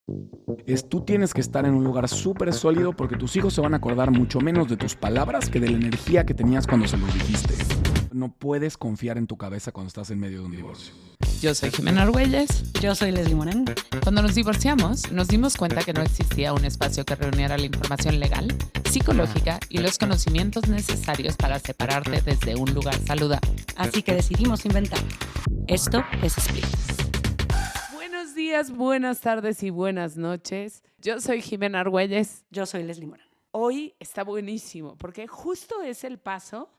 Tú tienes que estar en un lugar súper sólido porque tus hijos se van a acordar mucho menos de tus palabras que de la energía que tenías cuando se los dijiste. No puedes confiar en tu cabeza cuando estás en medio de un divorcio. Yo soy Jimena Argüelles. Yo soy Leslie Morán. Cuando nos divorciamos, nos dimos cuenta que no existía un espacio que reuniera la información legal, psicológica y los conocimientos necesarios para separarte desde un lugar saludable. Así que decidimos inventar. Esto es Split. Buenos días, buenas tardes y buenas noches. Yo soy Jimena Argüelles. Yo soy Leslie Morán. Hoy está buenísimo porque justo es el paso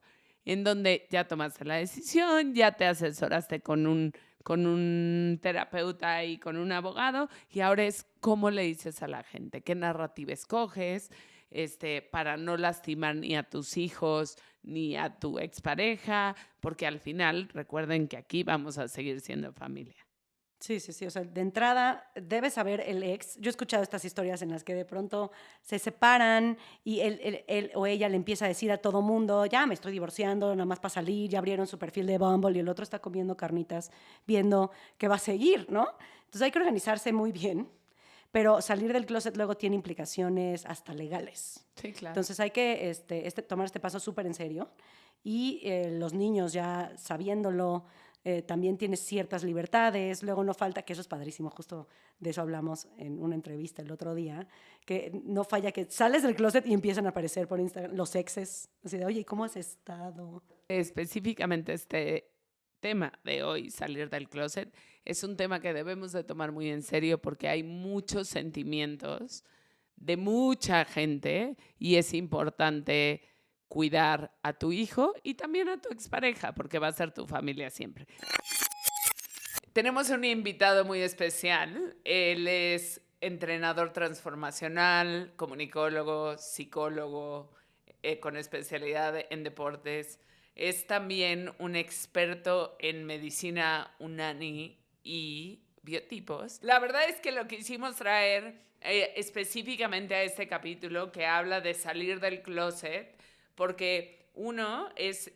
en donde ya tomaste la decisión, ya te asesoraste con un terapeuta y con un abogado, y ahora es cómo le dices a la gente, qué narrativa escoges, para no lastimar ni a tus hijos ni a tu expareja, porque al final recuerden que aquí vamos a seguir siendo familia. Sí. O sea, de entrada, debes saber el ex. Yo he escuchado estas historias en las que de pronto se separan y él o ella le empieza a decir a todo mundo, ya me estoy divorciando, nada más para salir, ya abrieron su perfil de Bumble y el otro está comiendo carnitas, viendo que va a seguir, ¿no? Entonces hay que organizarse muy bien, pero salir del closet luego tiene implicaciones hasta legales. Sí, claro. Entonces hay que tomar este paso súper en serio y los niños ya sabiéndolo, también tienes ciertas libertades. Luego no falta, que eso es padrísimo, justo de eso hablamos en una entrevista el otro día, que no falla que sales del closet y empiezan a aparecer por Instagram los exes, así de, oye, ¿cómo has estado? Específicamente este tema de hoy, salir del closet, es un tema que debemos de tomar muy en serio porque hay muchos sentimientos de mucha gente y es importante cuidar a tu hijo y también a tu expareja, porque va a ser tu familia siempre. Tenemos un invitado muy especial. Él es entrenador transformacional, comunicólogo, psicólogo, con especialidad en deportes. Es también un experto en medicina unani y biotipos. La verdad es que lo que quisimos traer específicamente a este capítulo que habla de salir del closet, porque uno es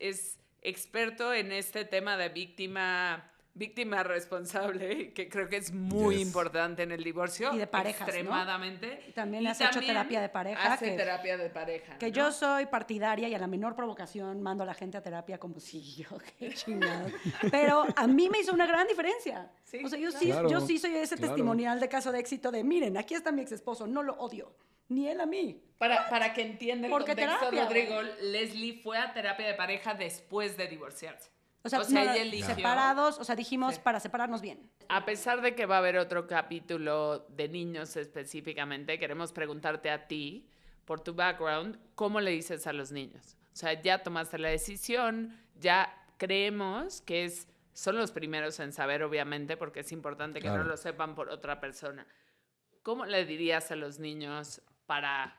experto en este tema de víctima responsable, que creo que es muy importante en el divorcio. Y de parejas, extremadamente. ¿no? También has hecho terapia de pareja. Terapia de pareja. Que ¿no? Yo soy partidaria y a la menor provocación mando a la gente a terapia como si yo, qué chingado. Pero a mí me hizo una gran diferencia. Sí, o sea, yo sí soy ese testimonial de caso de éxito de, miren, aquí está mi ex esposo, no lo odio. Ni él a mí. Para que entienda el contexto, terapia, Rodrigo, Leslie fue a terapia de pareja después de divorciarse. O sea ella eligió, separados, o sea, dijimos para separarnos bien. A pesar de que va a haber otro capítulo de niños específicamente, queremos preguntarte a ti, por tu background, ¿cómo le dices a los niños? O sea, ya tomaste la decisión, ya creemos que son los primeros en saber, obviamente, porque es importante que no lo sepan por otra persona. ¿Cómo le dirías a los niños para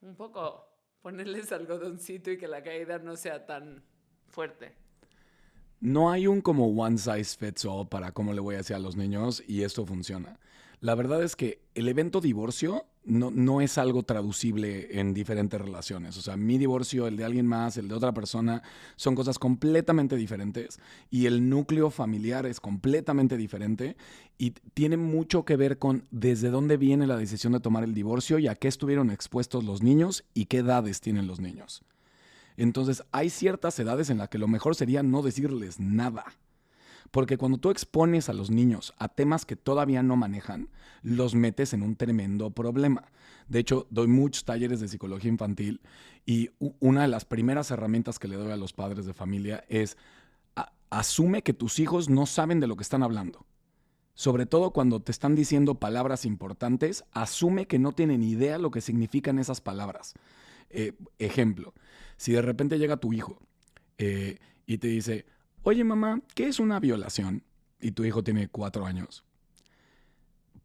un poco ponerles algodoncito y que la caída no sea tan fuerte? No hay un como one size fits all para cómo le voy a decir a los niños y esto funciona. La verdad es que el evento divorcio no es algo traducible en diferentes relaciones. O sea, mi divorcio, el de alguien más, el de otra persona, son cosas completamente diferentes y el núcleo familiar es completamente diferente y tiene mucho que ver con desde dónde viene la decisión de tomar el divorcio y a qué estuvieron expuestos los niños y qué edades tienen los niños. Entonces, hay ciertas edades en las que lo mejor sería no decirles nada. Porque cuando tú expones a los niños a temas que todavía no manejan, los metes en un tremendo problema. De hecho, doy muchos talleres de psicología infantil y una de las primeras herramientas que le doy a los padres de familia es asume que tus hijos no saben de lo que están hablando. Sobre todo cuando te están diciendo palabras importantes, asume que no tienen idea lo que significan esas palabras. Ejemplo, si de repente llega tu hijo y te dice, oye mamá, ¿qué es una violación? Y tu hijo tiene 4 años.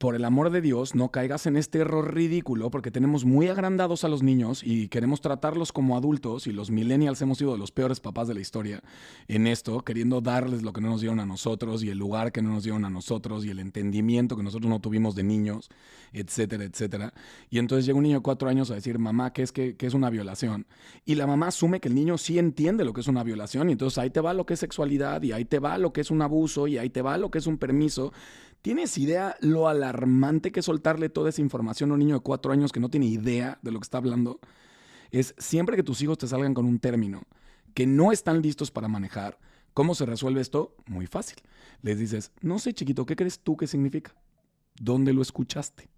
por el amor de Dios, no caigas en este error ridículo, porque tenemos muy agrandados a los niños y queremos tratarlos como adultos, y los millennials hemos sido de los peores papás de la historia en esto, queriendo darles lo que no nos dieron a nosotros y el lugar que no nos dieron a nosotros y el entendimiento que nosotros no tuvimos de niños, etcétera, etcétera. Y entonces llega un niño de 4 años a decir, mamá, ¿qué es una violación? Y la mamá asume que el niño sí entiende lo que es una violación, y entonces ahí te va lo que es sexualidad, y ahí te va lo que es un abuso, y ahí te va lo que es un permiso. ¿Tienes idea lo alarmante que es soltarle toda esa información a un niño de 4 años que no tiene idea de lo que está hablando? Es siempre que tus hijos te salgan con un término que no están listos para manejar, ¿cómo se resuelve esto? Muy fácil. Les dices, no sé, chiquito, ¿qué crees tú que significa? ¿Dónde lo escuchaste?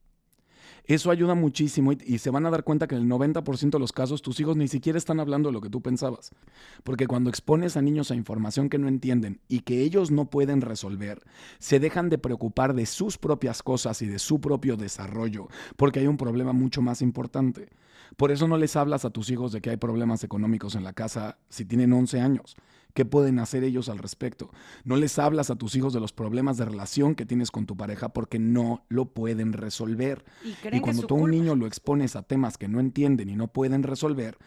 Eso ayuda muchísimo y se van a dar cuenta que en el 90% de los casos tus hijos ni siquiera están hablando de lo que tú pensabas. Porque cuando expones a niños a información que no entienden y que ellos no pueden resolver, se dejan de preocupar de sus propias cosas y de su propio desarrollo, porque hay un problema mucho más importante. Por eso no les hablas a tus hijos de que hay problemas económicos en la casa si tienen 11 años. ¿Qué pueden hacer ellos al respecto? No les hablas a tus hijos de los problemas de relación que tienes con tu pareja porque no lo pueden resolver. Y cuando tú a un niño lo expones a temas que no entienden y no pueden resolver,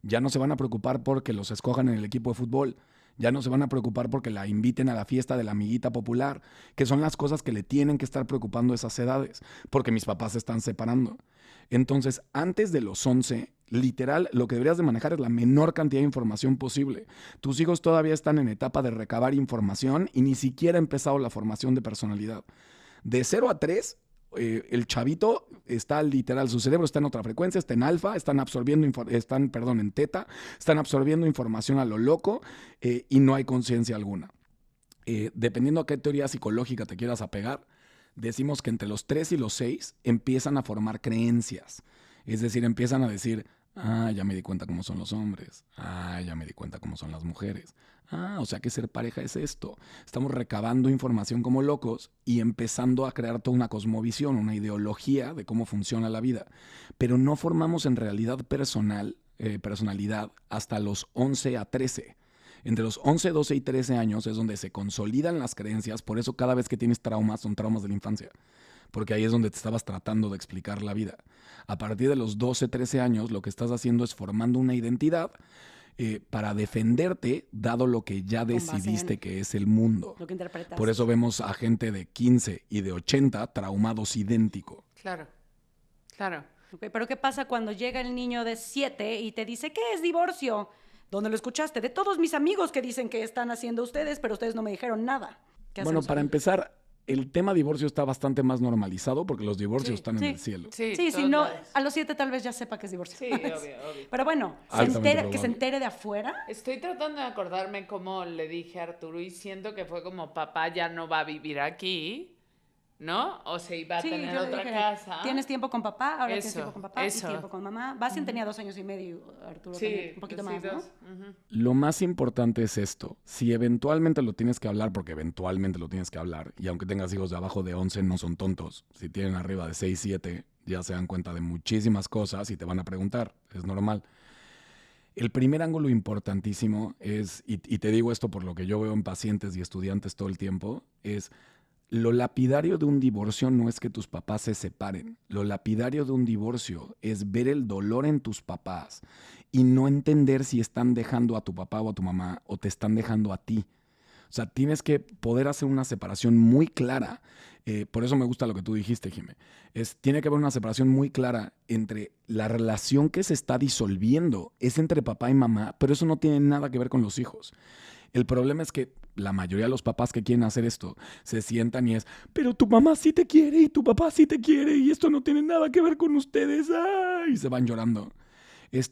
ya no se van a preocupar porque los escojan en el equipo de fútbol. Ya no se van a preocupar porque la inviten a la fiesta de la amiguita popular, que son las cosas que le tienen que estar preocupando a esas edades, porque mis papás se están separando. Entonces, antes de los 11, literal, lo que deberías de manejar es la menor cantidad de información posible. Tus hijos todavía están en etapa de recabar información y ni siquiera ha empezado la formación de personalidad. De 0 a 3, el chavito está literal, su cerebro está en otra frecuencia, está en alfa, están en teta, están absorbiendo información a lo loco y no hay conciencia alguna. Dependiendo a qué teoría psicológica te quieras apegar, decimos que entre los 3 y los 6 empiezan a formar creencias. Es decir, empiezan a decir, ya me di cuenta cómo son los hombres. Ya me di cuenta cómo son las mujeres. O sea que ser pareja es esto. Estamos recabando información como locos y empezando a crear toda una cosmovisión, una ideología de cómo funciona la vida. Pero no formamos en realidad personalidad hasta los 11 a 13. Entre los 11, 12 y 13 años es donde se consolidan las creencias. Por eso cada vez que tienes traumas, son traumas de la infancia. Porque ahí es donde te estabas tratando de explicar la vida. A partir de los 12, 13 años, lo que estás haciendo es formando una identidad para defenderte, dado lo que ya decidiste que es el mundo. Lo que interpretaste. Por eso vemos a gente de 15 y de 80 traumados idéntico. Claro, claro. Okay, pero ¿qué pasa cuando llega el niño de 7 y te dice, ¿qué es divorcio? ¿Dónde lo escuchaste? De todos mis amigos que dicen que están haciendo ustedes, pero ustedes no me dijeron nada. Bueno, para empezar, el tema divorcio está bastante más normalizado porque los divorcios están en el cielo. Sí, si no, a los 7 tal vez ya sepa que es divorcio. Sí, obvio. Pero bueno, que se entere de afuera. Estoy tratando de acordarme cómo le dije a Arturo y siento que fue como, papá ya no va a vivir aquí, ¿no? O se iba a tener otra casa. Tienes tiempo con papá, ahora tienes tiempo con papá y tiempo con mamá. Bastian tenía 2 años y medio, Arturo también, un poquito más, ¿no? Lo más importante es esto. Si eventualmente lo tienes que hablar, porque eventualmente lo tienes que hablar, y aunque tengas hijos de abajo de 11, no son tontos. Si tienen arriba de 6, 7, ya se dan cuenta de muchísimas cosas y te van a preguntar. Es normal. El primer ángulo importantísimo es, y te digo esto por lo que yo veo en pacientes y estudiantes todo el tiempo, es lo lapidario de un divorcio no es que tus papás se separen. Lo lapidario de un divorcio es ver el dolor en tus papás y no entender si están dejando a tu papá o a tu mamá o te están dejando a ti. O sea, tienes que poder hacer una separación muy clara. Por eso me gusta lo que tú dijiste, Jimé. Tiene que haber una separación muy clara entre la relación que se está disolviendo. Es entre papá y mamá, pero eso no tiene nada que ver con los hijos. El problema es que la mayoría de los papás que quieren hacer esto se sientan y es, pero tu mamá sí te quiere y tu papá sí te quiere y esto no tiene nada que ver con ustedes. Y se van llorando.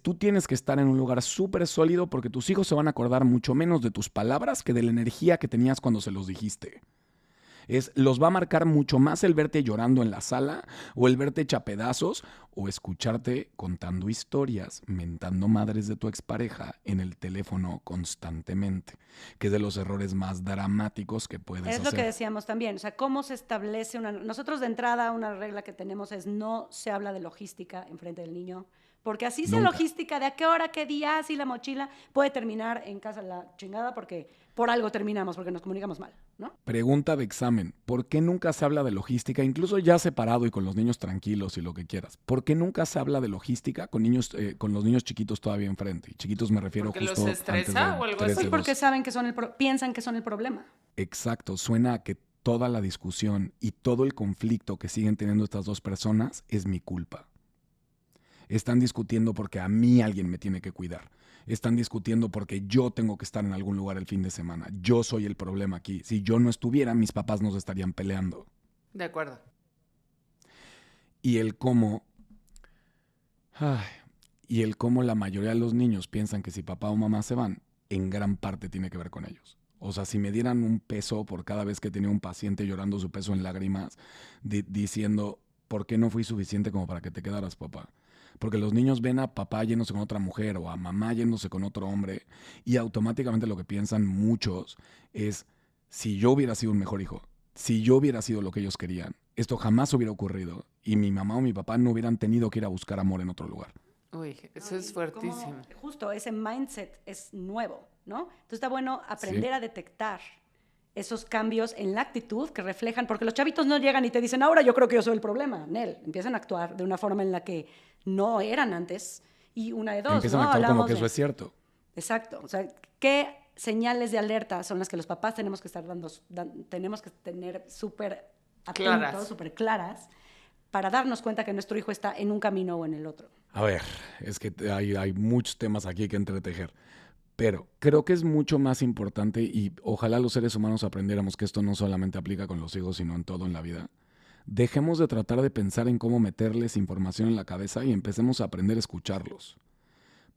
Tú tienes que estar en un lugar súper sólido porque tus hijos se van a acordar mucho menos de tus palabras que de la energía que tenías cuando se los dijiste. Los va a marcar mucho más el verte llorando en la sala o el verte hecha pedazos o escucharte contando historias, mentando madres de tu expareja en el teléfono constantemente, que es de los errores más dramáticos que puedes hacer. Es lo que decíamos también, o sea, cómo se establece nosotros de entrada una regla que tenemos es no se habla de logística enfrente del niño. Porque así sea logística de a qué hora, qué día, así la mochila puede terminar en casa la chingada porque por algo terminamos, porque nos comunicamos mal, ¿no? Pregunta de examen. ¿Por qué nunca se habla de logística, incluso ya separado y con los niños tranquilos y lo que quieras? ¿Por qué nunca se habla de logística con los niños chiquitos todavía enfrente? Y chiquitos me refiero ¿porque justo los estresa antes de o algo 13, así? Porque saben que piensan que son el problema. Exacto. Suena a que toda la discusión y todo el conflicto que siguen teniendo estas dos personas es mi culpa. Están discutiendo porque a mí alguien me tiene que cuidar. Están discutiendo porque yo tengo que estar en algún lugar el fin de semana. Yo soy el problema aquí. Si yo no estuviera, mis papás nos estarían peleando. De acuerdo. Y el cómo... ay, y el cómo la mayoría de los niños piensan que si papá o mamá se van, en gran parte tiene que ver con ellos. O sea, si me dieran un peso por cada vez que tenía un paciente llorando su peso en lágrimas, diciendo, ¿por qué no fui suficiente como para que te quedaras, papá? Porque los niños ven a papá yéndose con otra mujer o a mamá yéndose con otro hombre y automáticamente lo que piensan muchos es, si yo hubiera sido un mejor hijo, si yo hubiera sido lo que ellos querían, esto jamás hubiera ocurrido y mi mamá o mi papá no hubieran tenido que ir a buscar amor en otro lugar. Uy, eso es fuertísimo. Justo ese mindset es nuevo, ¿no? Entonces está bueno aprender a detectar esos cambios en la actitud que reflejan, porque los chavitos no llegan y te dicen, ahora yo creo que yo soy el problema. Nel, empiezan a actuar de una forma en la que no eran antes y una de dos, Empiezan ¿no? a actuar como Hablamos que eso es cierto. Exacto. O sea, ¿qué señales de alerta son las que los papás tenemos que estar tenemos que tener súper atentos, súper claras, para darnos cuenta que nuestro hijo está en un camino o en el otro? A ver, es que hay muchos temas aquí que entretejer. Pero creo que es mucho más importante y ojalá los seres humanos aprendiéramos que esto no solamente aplica con los hijos, sino en todo en la vida. Dejemos de tratar de pensar en cómo meterles información en la cabeza y empecemos a aprender a escucharlos.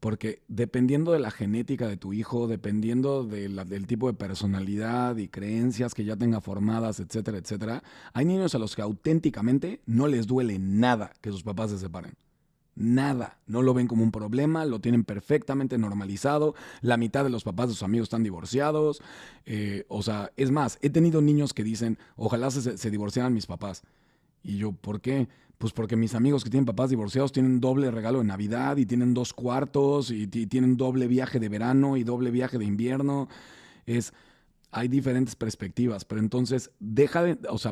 Porque dependiendo de la genética de tu hijo, dependiendo del tipo de personalidad y creencias que ya tenga formadas, etcétera, etcétera, hay niños a los que auténticamente no les duele nada que sus papás se separen. Nada, no lo ven como un problema, lo tienen perfectamente normalizado, la mitad de los papás de sus amigos están divorciados, o sea, es más, he tenido niños que dicen, ojalá se divorciaran mis papás. Y yo, ¿por qué? Pues porque mis amigos que tienen papás divorciados tienen doble regalo de Navidad y tienen 2 cuartos y tienen doble viaje de verano y doble viaje de invierno. Hay diferentes perspectivas, pero entonces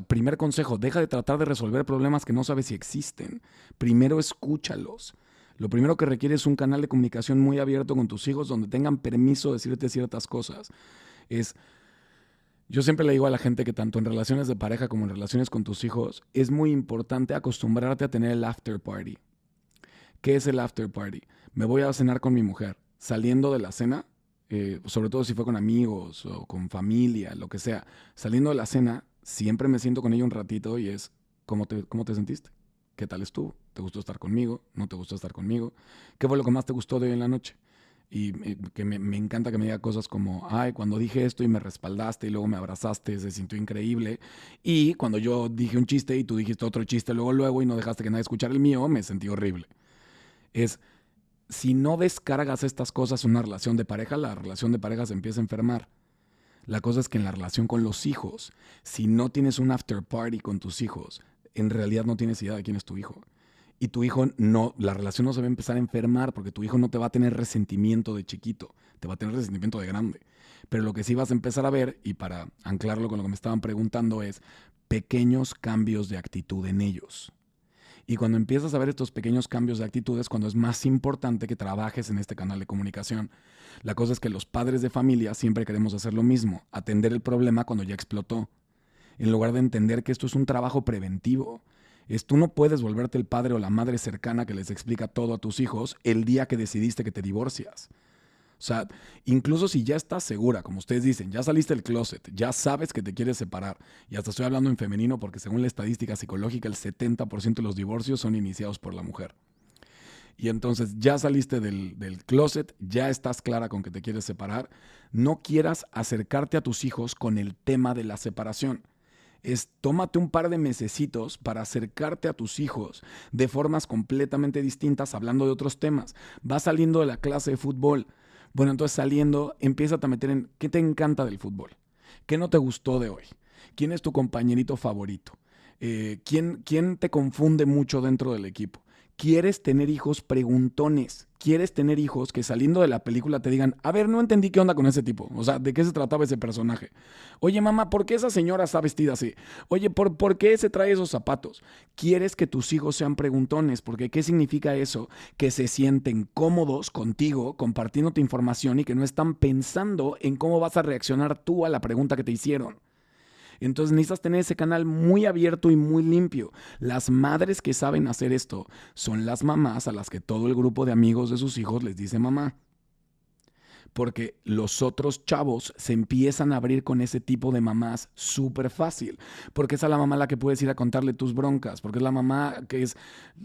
primer consejo, deja de tratar de resolver problemas que no sabes si existen. Primero escúchalos. Lo primero que requiere es un canal de comunicación muy abierto con tus hijos donde tengan permiso de decirte ciertas cosas. Yo siempre le digo a la gente que tanto en relaciones de pareja como en relaciones con tus hijos, es muy importante acostumbrarte a tener el after party. ¿Qué es el after party? Me voy a cenar con mi mujer. Saliendo de la cena, sobre todo si fue con amigos o con familia, lo que sea, saliendo de la cena, siempre me siento con ella un ratito y es, ¿cómo te sentiste? ¿Qué tal estuvo? ¿Te gustó estar conmigo? ¿No te gustó estar conmigo? ¿Qué fue lo que más te gustó de hoy en la noche? Y que me encanta que me diga cosas como, ay, cuando dije esto y me respaldaste y luego me abrazaste, se sintió increíble. Y cuando yo dije un chiste y tú dijiste otro chiste luego y no dejaste que nadie escuchara el mío, me sentí horrible. Si no descargas estas cosas en una relación de pareja, la relación de pareja se empieza a enfermar. La cosa es que en la relación con los hijos, si no tienes un after party con tus hijos, en realidad no tienes idea de quién es tu hijo. Y tu hijo la relación no se va a empezar a enfermar porque tu hijo no te va a tener resentimiento de chiquito, te va a tener resentimiento de grande. Pero lo que sí vas a empezar a ver, y para anclarlo con lo que me estaban preguntando, es pequeños cambios de actitud en ellos. Y cuando empiezas a ver estos pequeños cambios de actitud es cuando es más importante que trabajes en este canal de comunicación. La cosa es que los padres de familia siempre queremos hacer lo mismo, atender el problema cuando ya explotó, en lugar de entender que esto es un trabajo preventivo. Tú no puedes volverte el padre o la madre cercana que les explica todo a tus hijos el día que decidiste que te divorcias. O sea, incluso si ya estás segura, como ustedes dicen, ya saliste del closet, ya sabes que te quieres separar, y hasta estoy hablando en femenino porque según la estadística psicológica el 70% de los divorcios son iniciados por la mujer. Y entonces ya saliste del closet, ya estás clara con que te quieres separar, no quieras acercarte a tus hijos con el tema de la separación. Tómate un par de mesecitos para acercarte a tus hijos de formas completamente distintas, hablando de otros temas. Vas saliendo de la clase de fútbol. Bueno, entonces saliendo, empieza a meter en qué te encanta del fútbol, qué no te gustó de hoy, quién es tu compañerito favorito, quién te confunde mucho dentro del equipo. ¿Quieres tener hijos preguntones? ¿Quieres tener hijos que saliendo de la película te digan, a ver, no entendí qué onda con ese tipo? O sea, ¿de qué se trataba ese personaje? Oye, mamá, ¿por qué esa señora está vestida así? Oye, ¿por qué se trae esos zapatos? ¿Quieres que tus hijos sean preguntones? Porque ¿qué significa eso? Que se sienten cómodos contigo compartiéndote información y que no están pensando en cómo vas a reaccionar tú a la pregunta que te hicieron. Entonces necesitas tener ese canal muy abierto y muy limpio. Las madres que saben hacer esto son las mamás a las que todo el grupo de amigos de sus hijos les dice mamá. porque los otros chavos se empiezan a abrir con ese tipo de mamás súper fácil, porque es a la mamá a la que puedes ir a contarle tus broncas, porque es la mamá que es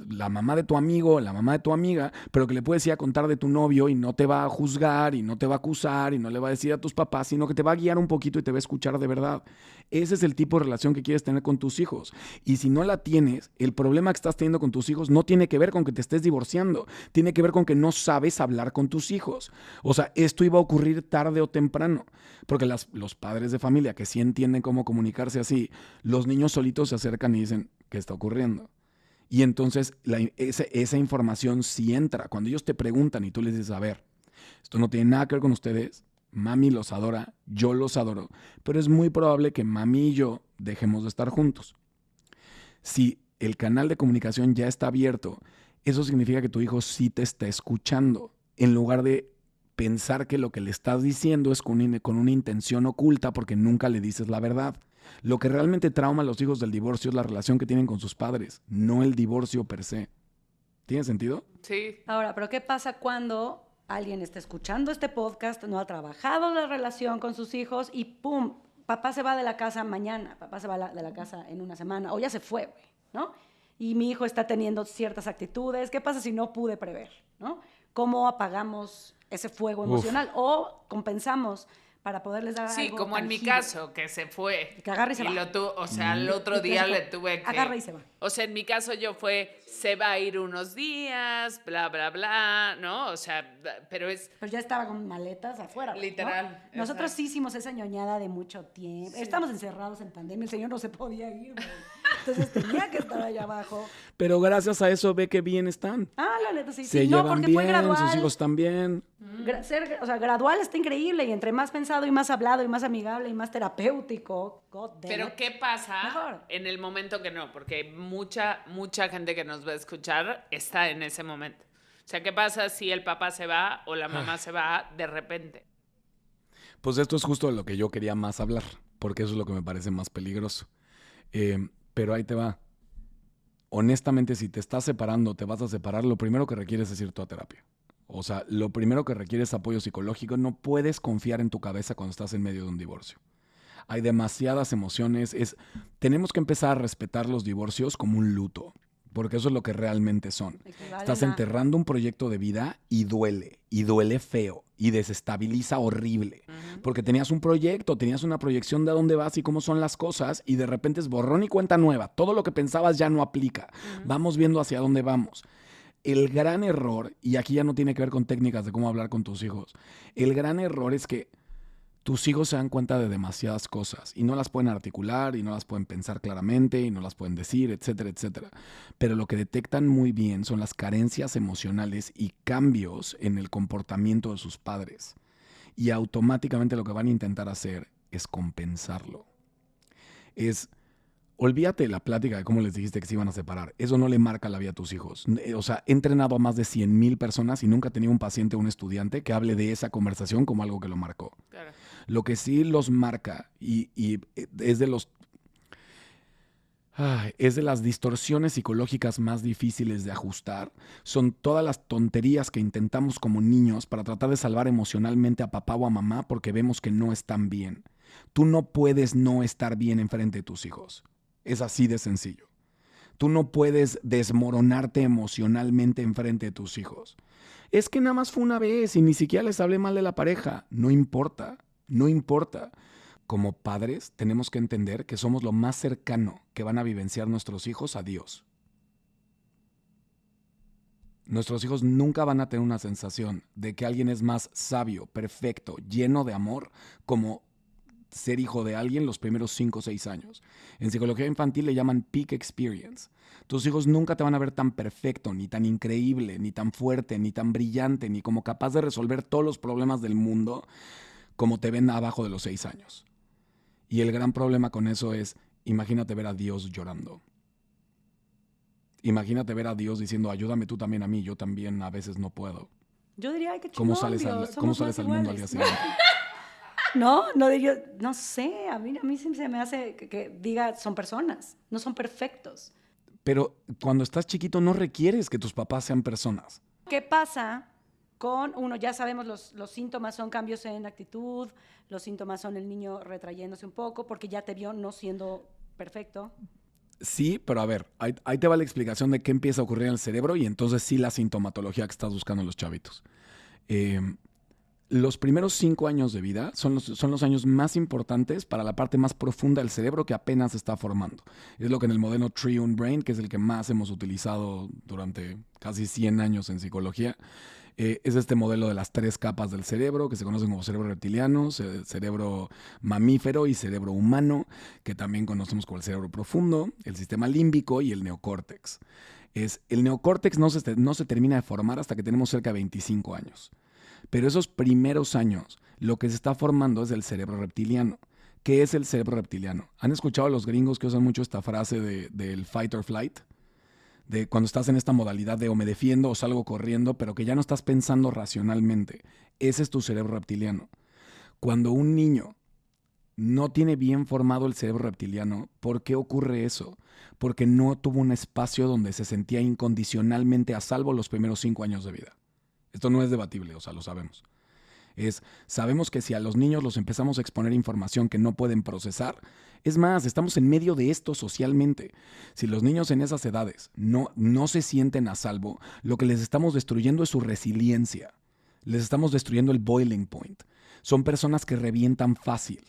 la mamá de tu amigo, la mamá de tu amiga, pero que le puedes ir a contar de tu novio y no te va a juzgar y no te va a acusar y no le va a decir a tus papás, sino que te va a guiar un poquito y te va a escuchar de verdad. Ese es el tipo de relación que quieres tener con tus hijos. Y si no la tienes, el problema que estás teniendo con tus hijos no tiene que ver con que te estés divorciando, tiene que ver con que no sabes hablar con tus hijos. O sea, esto iba a ocurrir tarde o temprano, porque los padres de familia que sí entienden cómo comunicarse así, los niños solitos se acercan y dicen, ¿qué está ocurriendo? Y entonces esa información sí entra. Cuando ellos te preguntan y tú les dices, a ver, esto no tiene nada que ver con ustedes, mami los adora, yo los adoro, pero es muy probable que mami y yo dejemos de estar juntos. Si el canal de comunicación ya está abierto, eso significa que tu hijo sí te está escuchando, en lugar de pensar que lo que le estás diciendo es con una intención oculta porque nunca le dices la verdad. Lo que realmente trauma a los hijos del divorcio es la relación que tienen con sus padres, no el divorcio per se. ¿Tiene sentido? Sí. Ahora, ¿pero qué pasa cuando alguien está escuchando este podcast, no ha trabajado la relación con sus hijos y ¡pum! Papá se va de la casa mañana, papá se va de la casa en una semana, o ya se fue, güey, ¿no? Y mi hijo está teniendo ciertas actitudes. ¿Qué pasa si no pude prever, ¿no? ¿Cómo apagamos ese fuego emocional o compensamos para poderles dar algo Sí, como en mi tangible? caso, que se fue. Que agarra y se va. O sea, el otro El día clásico, le tuve que... agarra y se va. O sea, en mi caso se va a ir unos días, bla, bla, bla, ¿no? O sea, pero es... Pero ya estaba con maletas afuera. ¿no? Literal, Nosotros exacto. sí hicimos esa ñoñada de mucho tiempo. Sí. Estamos encerrados en pandemia, el señor no se podía ir, güey. Entonces tenía que estar allá abajo. Pero gracias a eso ve que bien están. Ah, la neta, sí. Se sí. No, llevan porque fue bien, gradual. sus hijos también. O sea, gradual está increíble y entre más pensado y más hablado y más amigable y más terapéutico. God damn Pero it. ¿qué pasa Mejor. en el momento que no? Porque mucha gente que nos va a escuchar está en ese momento. O sea, ¿qué pasa si el papá se va o la mamá se va de repente? Pues esto es justo de lo que yo quería más hablar, porque eso es lo que me parece más peligroso. Pero ahí te va. Honestamente, si te estás separando, te vas a separar, lo primero que requieres es ir tú a terapia. O sea, lo primero que requieres es apoyo psicológico. No puedes confiar en tu cabeza cuando estás en medio de un divorcio. Hay demasiadas emociones. Tenemos que empezar a respetar los divorcios como un luto, porque eso es lo que realmente son. Estás enterrando un proyecto de vida y duele feo, y desestabiliza horrible. Porque tenías un proyecto, tenías una proyección de a dónde vas y cómo son las cosas, y de repente es borrón y cuenta nueva. Todo lo que pensabas ya no aplica. Vamos viendo hacia dónde vamos. El gran error, y aquí ya no tiene que ver con técnicas de cómo hablar con tus hijos, el gran error es que tus hijos se dan cuenta de demasiadas cosas y no las pueden articular y no las pueden pensar claramente y no las pueden decir, etcétera, etcétera. Pero lo que detectan muy bien son las carencias emocionales y cambios en el comportamiento de sus padres. Y automáticamente lo que van a intentar hacer es compensarlo. Olvídate de la plática de cómo les dijiste que se iban a separar. Eso no le marca la vida a tus hijos. O sea, he entrenado a más de 100,000 personas y nunca he tenido un paciente o un estudiante que hable de esa conversación como algo que lo marcó. Claro. Lo que sí los marca y es de las distorsiones psicológicas más difíciles de ajustar. Son todas las tonterías que intentamos como niños para tratar de salvar emocionalmente a papá o a mamá porque vemos que no están bien. Tú no puedes no estar bien enfrente de tus hijos. Es así de sencillo. Tú no puedes desmoronarte emocionalmente enfrente de tus hijos. Es que nada más fue una vez y ni siquiera les hablé mal de la pareja. No importa, no importa. Como padres tenemos que entender que somos lo más cercano que van a vivenciar nuestros hijos a Dios. Nuestros hijos nunca van a tener una sensación de que alguien es más sabio, perfecto, lleno de amor, como ser hijo de alguien los primeros 5 o 6 años. En psicología infantil le llaman peak experience. Tus hijos nunca te van a ver tan perfecto, ni tan increíble, ni tan fuerte, ni tan brillante, ni como capaz de resolver todos los problemas del mundo como te ven abajo de los 6 años. Y el gran problema con eso es, imagínate ver a Dios llorando. Imagínate ver a Dios diciendo, ayúdame tú también a mí, yo también a veces no puedo. Yo diría, ay, qué chingón, ¿Cómo sales Dios, ¿cómo somos sales más al mundo al iguales. día siguiente? No sé, a mí sí se me hace que diga, son personas, no son perfectos. Pero cuando estás chiquito no requieres que tus papás sean personas. ¿Qué pasa ya sabemos los síntomas son cambios en actitud, los síntomas son el niño retrayéndose un poco porque ya te vio no siendo perfecto. Sí, pero a ver, ahí te va la explicación de qué empieza a ocurrir en el cerebro y entonces sí la sintomatología que estás buscando en los chavitos. Los primeros 5 años de vida son los años más importantes para la parte más profunda del cerebro que apenas se está formando. Es lo que en el modelo Triune Brain, que es el que más hemos utilizado durante casi 100 años en psicología, es este modelo de las 3 capas del cerebro, que se conocen como cerebro reptiliano, cerebro mamífero y cerebro humano, que también conocemos como el cerebro profundo, el sistema límbico y el neocórtex. El neocórtex no se termina de formar hasta que tenemos cerca de 25 años. Pero esos primeros años, lo que se está formando es el cerebro reptiliano. ¿Qué es el cerebro reptiliano? ¿Han escuchado a los gringos que usan mucho esta frase del fight or flight? De cuando estás en esta modalidad de o me defiendo o salgo corriendo, pero que ya no estás pensando racionalmente. Ese es tu cerebro reptiliano. Cuando un niño no tiene bien formado el cerebro reptiliano, ¿por qué ocurre eso? Porque no tuvo un espacio donde se sentía incondicionalmente a salvo los primeros 5 años de vida. Esto no es debatible, o sea, lo sabemos. Sabemos que si a los niños los empezamos a exponer información que no pueden procesar, es más, estamos en medio de esto socialmente. Si los niños en esas edades no se sienten a salvo, lo que les estamos destruyendo es su resiliencia. Les estamos destruyendo el boiling point. Son personas que revientan fácil.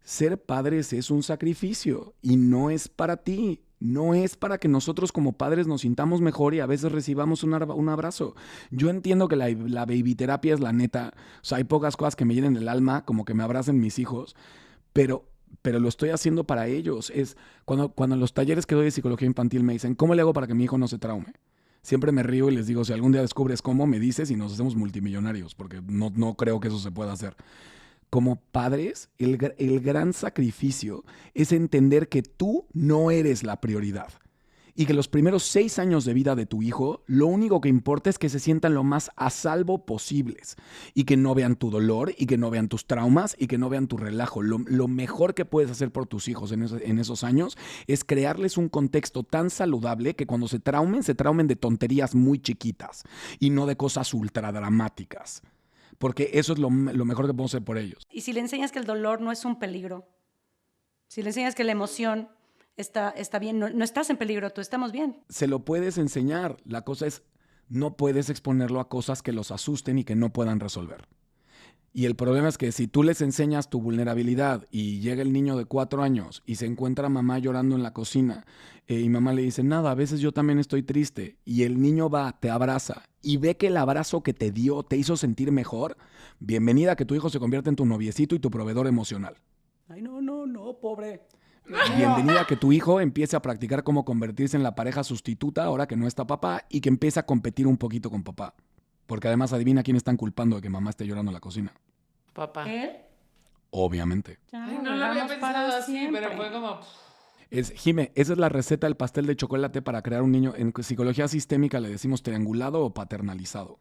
Ser padres es un sacrificio y no es para ti. No es para que nosotros como padres nos sintamos mejor y a veces recibamos un abrazo. Yo entiendo que la babyterapia es la neta. O sea, hay pocas cosas que me llenen el alma, como que me abracen mis hijos, pero lo estoy haciendo para ellos. Es cuando en los talleres que doy de psicología infantil me dicen, ¿cómo le hago para que mi hijo no se traume? Siempre me río y les digo, si algún día descubres cómo, me dices y nos hacemos multimillonarios, porque no creo que eso se pueda hacer. Como padres, el gran sacrificio es entender que tú no eres la prioridad y que los primeros 6 años de vida de tu hijo, lo único que importa es que se sientan lo más a salvo posibles y que no vean tu dolor y que no vean tus traumas y que no vean tu relajo. Lo mejor que puedes hacer por tus hijos en esos años es crearles un contexto tan saludable que cuando se traumen de tonterías muy chiquitas y no de cosas ultra dramáticas. Porque eso es lo mejor que podemos hacer por ellos. Y si le enseñas que el dolor no es un peligro, si le enseñas que la emoción está bien, no estás en peligro, tú estamos bien. Se lo puedes enseñar. La cosa es, no puedes exponerlo a cosas que los asusten y que no puedan resolver. Y el problema es que si tú les enseñas tu vulnerabilidad y llega el niño de 4 años y se encuentra a mamá llorando en la cocina y mamá le dice, nada, a veces yo también estoy triste, y el niño va, te abraza y ve que el abrazo que te dio te hizo sentir mejor, bienvenida a que tu hijo se convierta en tu noviecito y tu proveedor emocional. Ay, no, pobre. Bienvenida a que tu hijo empiece a practicar cómo convertirse en la pareja sustituta ahora que no está papá y que empiece a competir un poquito con papá. Porque además adivina quién están culpando de que mamá esté llorando en la cocina. Papá. ¿Él? Obviamente. Ay, no lo había pensado así, pero fue como... Jime, esa es la receta del pastel de chocolate para crear un niño. En psicología sistémica le decimos triangulado o paternalizado.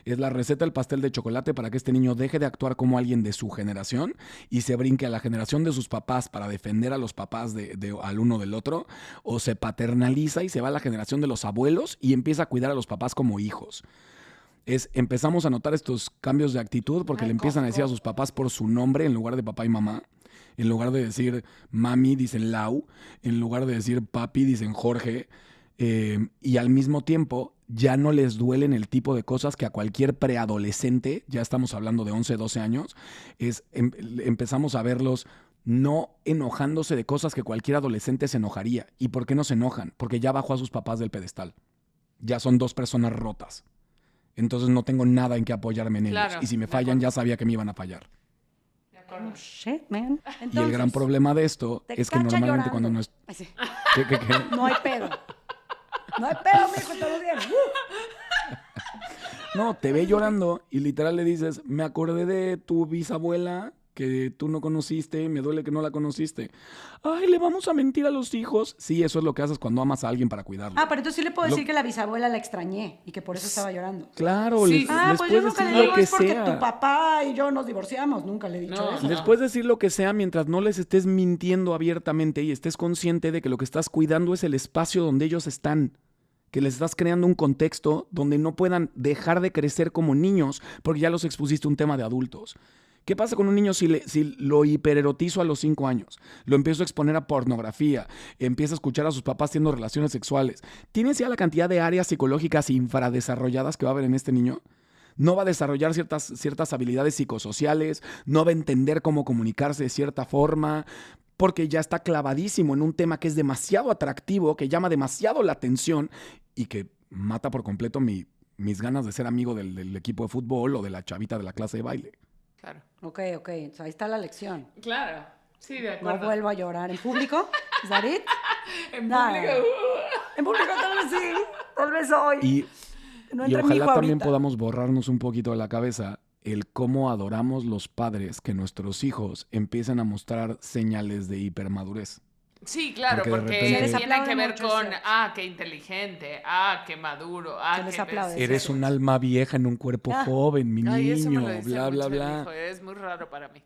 Es la receta del pastel de chocolate para que este niño deje de actuar como alguien de su generación y se brinque a la generación de sus papás para defender a los papás al uno del otro, o se paternaliza y se va a la generación de los abuelos y empieza a cuidar a los papás como hijos. Empezamos a notar estos cambios de actitud porque le empiezan a decir a sus papás por su nombre en lugar de papá y mamá. En lugar de decir mami, dicen Lau. En lugar de decir papi, dicen Jorge. Y al mismo tiempo ya no les duelen el tipo de cosas que a cualquier preadolescente, ya estamos hablando de 11, 12 años, empezamos a verlos no enojándose de cosas que cualquier adolescente se enojaría. ¿Y por qué no se enojan? Porque ya bajó a sus papás del pedestal. Ya son 2 personas rotas. Entonces no tengo nada en que apoyarme en ellos. Y si me fallan, ya sabía que me iban a fallar. Oh, shit, man. Entonces, y el gran problema de esto es que normalmente llorando. cuando no es... Sí. ¿Qué? No hay pedo. No hay pedo, mijo, todo bien. No, te ve llorando y literal le dices, me acordé de tu bisabuela que tú no conociste y me duele que no la conociste. Ay, ¿le vamos a mentir a los hijos? Sí, eso es lo que haces cuando amas a alguien para cuidarlo. Pero entonces sí le puedo decir que la bisabuela la extrañé y que por eso estaba llorando. Claro, Sí. les Pues yo puedes nunca decir le digo lo que es porque sea. tu papá y yo nos divorciamos. Nunca le he dicho eso. Les puedes decir lo que sea mientras no les estés mintiendo abiertamente y estés consciente de que lo que estás cuidando es el espacio donde ellos están. que les estás creando un contexto donde no puedan dejar de crecer como niños porque ya los expusiste a un tema de adultos. ¿Qué pasa con un niño si lo hipererotizo a los 5 años? Lo empiezo a exponer a pornografía, empieza a escuchar a sus papás teniendo relaciones sexuales. ¿Tienes ya la cantidad de áreas psicológicas infradesarrolladas que va a haber en este niño? No va a desarrollar ciertas habilidades psicosociales, no va a entender cómo comunicarse de cierta forma, porque ya está clavadísimo en un tema que es demasiado atractivo, que llama demasiado la atención y que mata por completo mis ganas de ser amigo del equipo de fútbol o de la chavita de la clase de baile. Claro. Ok. Entonces, ahí está la lección. Claro. Sí, de No acuerdo. vuelvo a llorar. ¿En público? ¿Es that it? En No. público. En público tal vez sí. Tal vez hoy. No Y entra mi ojalá hijo también ahorita. podamos borrarnos un poquito de la cabeza el cómo adoramos los padres que nuestros hijos empiecen a mostrar señales de hipermadurez. Sí, claro, Porque de porque repente- Se les tiene aplaude que ver mucho, con, es cierto. qué inteligente, qué maduro, Se les qué aplaude, des- Eres un alma vieja en un cuerpo Ah. joven, mi Ay, eso me niño, lo dice bla, bla, mucho mi bla. hijo, es muy raro para mí.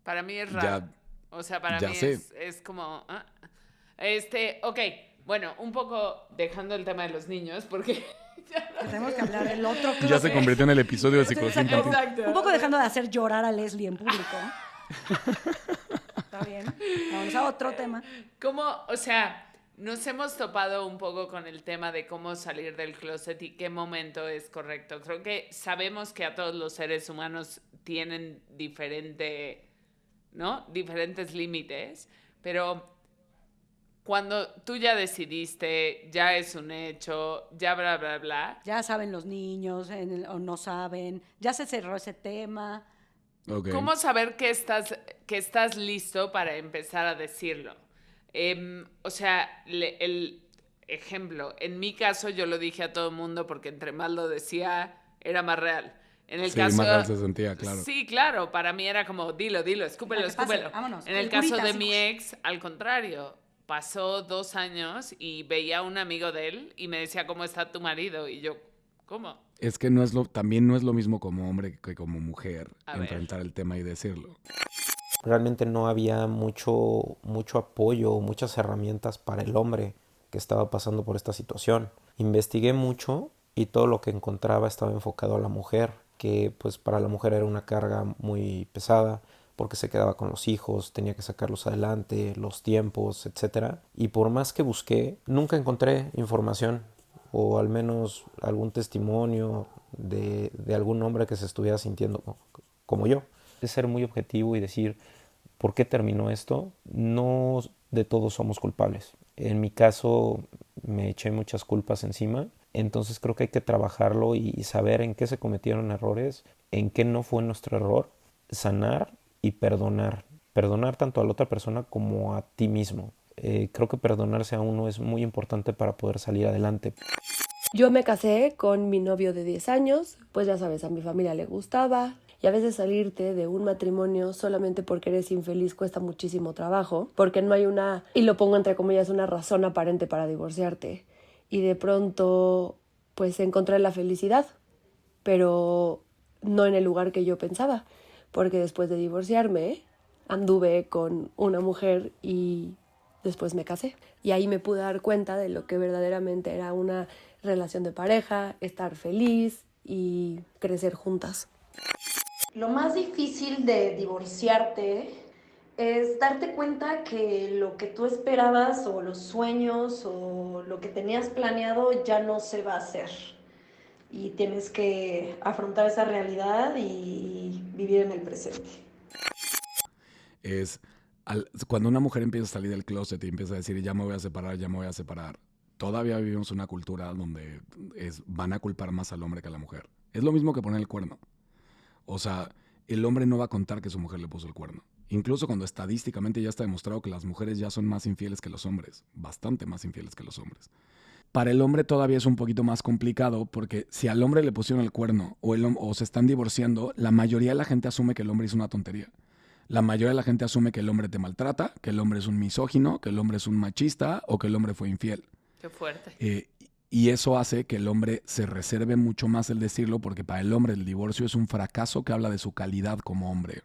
Para mí es Ya- raro. O sea, para ya mí sé. es como... ok, bueno, un poco dejando el tema de los niños, porque... Tenemos que hablar del otro Ya se closet. convirtió en el episodio de psicología infantil. Exacto. Un poco dejando de hacer llorar a Leslie en público. Está bien. Vamos a otro tema. ¿Cómo, o sea, nos hemos topado un poco con el tema de cómo salir del closet y qué momento es correcto? Creo que sabemos que a todos los seres humanos tienen diferentes límites, pero cuando tú ya decidiste, ya es un hecho, ya bla, bla, bla. Ya saben los niños o no saben. Ya se cerró ese tema. Ok. ¿Cómo saber que estás listo para empezar a decirlo? O sea, el ejemplo, en mi caso yo lo dije a todo el mundo porque entre más lo decía, era más real. En el Sí, caso, más real se sentía, claro. Sí, claro, para mí era como, dilo, escúpelo, Ya, que pase, escúpelo. vámonos. En el Curita, caso de sí. mi ex, al contrario, pasó 2 años y veía a un amigo de él y me decía, ¿cómo está tu marido? Y yo, ¿cómo? Es que también no es lo mismo como hombre que como mujer A ver. enfrentar el tema y decirlo. Realmente no había mucho apoyo, muchas herramientas para el hombre que estaba pasando por esta situación. Investigué mucho y todo lo que encontraba estaba enfocado a la mujer, que pues para la mujer era una carga muy pesada porque se quedaba con los hijos, tenía que sacarlos adelante, los tiempos, etc. Y por más que busqué, nunca encontré información o al menos algún testimonio de algún hombre que se estuviera sintiendo como yo. De ser muy objetivo y decir, ¿por qué terminó esto? No de todos somos culpables. En mi caso me eché muchas culpas encima, entonces creo que hay que trabajarlo y saber en qué se cometieron errores, en qué no fue nuestro error, sanar y perdonar. Perdonar tanto a la otra persona como a ti mismo. Creo que perdonarse a uno es muy importante para poder salir adelante. Yo me casé con mi novio de 10 años, pues ya sabes, a mi familia le gustaba. Y a veces salirte de un matrimonio solamente porque eres infeliz cuesta muchísimo trabajo, porque no hay una, y lo pongo entre comillas, una razón aparente para divorciarte. Y de pronto, pues encontré la felicidad, pero no en el lugar que yo pensaba, porque después de divorciarme, anduve con una mujer y después me casé. Y ahí me pude dar cuenta de lo que verdaderamente era una relación de pareja, estar feliz y crecer juntas. Lo más difícil de divorciarte es darte cuenta que lo que tú esperabas o los sueños o lo que tenías planeado ya no se va a hacer. Y tienes que afrontar esa realidad y vivir en el presente. Cuando una mujer empieza a salir del closet y empieza a decir, ya me voy a separar, todavía vivimos una cultura donde van a culpar más al hombre que a la mujer. Es lo mismo que poner el cuerno. O sea, el hombre no va a contar que su mujer le puso el cuerno. Incluso cuando estadísticamente ya está demostrado que las mujeres ya son más infieles que los hombres. Bastante más infieles que los hombres. Para el hombre todavía es un poquito más complicado porque si al hombre le pusieron el cuerno o se están divorciando, la mayoría de la gente asume que el hombre hizo una tontería. La mayoría de la gente asume que el hombre te maltrata, que el hombre es un misógino, que el hombre es un machista o que el hombre fue infiel. Qué fuerte. Y eso hace que el hombre se reserve mucho más el decirlo porque para el hombre el divorcio es un fracaso que habla de su calidad como hombre.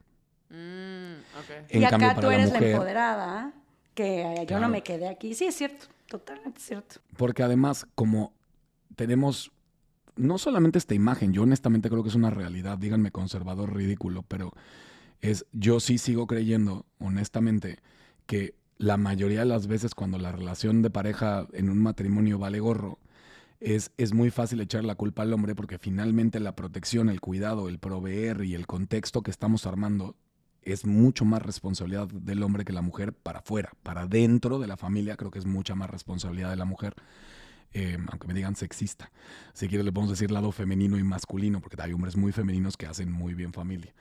Okay. En Y acá cambio, tú para la eres la mujer, empoderada, que yo Claro. no me quedé aquí. Sí, es cierto, totalmente cierto. porque además, como tenemos no solamente esta imagen, yo honestamente creo que es una realidad, díganme conservador, ridículo, pero yo sí sigo creyendo, honestamente, que la mayoría de las veces cuando la relación de pareja en un matrimonio vale gorro, es muy fácil echar la culpa al hombre porque finalmente la protección, el cuidado, el proveer y el contexto que estamos armando es mucho más responsabilidad del hombre que la mujer para afuera. Para dentro de la familia creo que es mucha más responsabilidad de la mujer. Aunque me digan sexista. Si quieres le podemos decir lado femenino y masculino, porque hay hombres muy femeninos que hacen muy bien familia.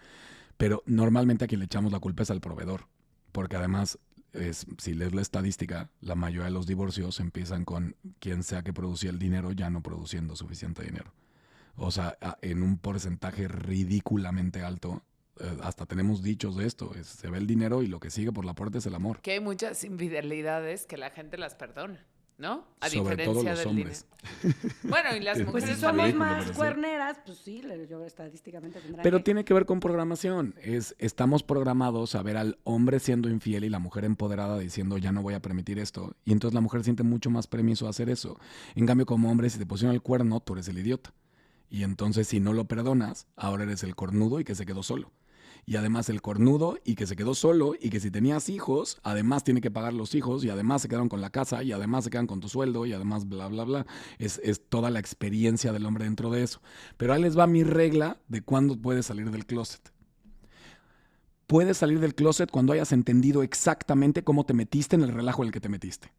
Pero normalmente a quien le echamos la culpa es al proveedor, porque además, si lees la estadística, la mayoría de los divorcios empiezan con quien sea que producía el dinero ya no produciendo suficiente dinero. O sea, en un porcentaje ridículamente alto. Hasta tenemos dichos de esto, se ve el dinero y lo que sigue por la puerta es el amor. Que hay muchas infidelidades que la gente las perdona, ¿no? A Sobre diferencia todo los del hombres. dinero. Bueno, y las Pues Pues si mujeres somos también. más pero sí. cuerneras, pues sí, yo estadísticamente tendrán Pero que... tiene que ver con programación. Estamos programados a ver al hombre siendo infiel y la mujer empoderada diciendo ya no voy a permitir esto. Y entonces la mujer siente mucho más permiso a hacer eso. En cambio, como hombre, si te pusieron el cuerno, tú eres el idiota. Y entonces si no lo perdonas, ahora eres el cornudo y que se quedó solo. Y además el cornudo y que se quedó solo y que si tenías hijos, además tiene que pagar los hijos y además se quedaron con la casa y además se quedan con tu sueldo y además bla, bla, bla. Es toda la experiencia del hombre dentro de eso. Pero ahí les va mi regla de cuándo puedes salir del closet. Puedes salir del closet cuando hayas entendido exactamente cómo te metiste en el relajo en el que te metiste.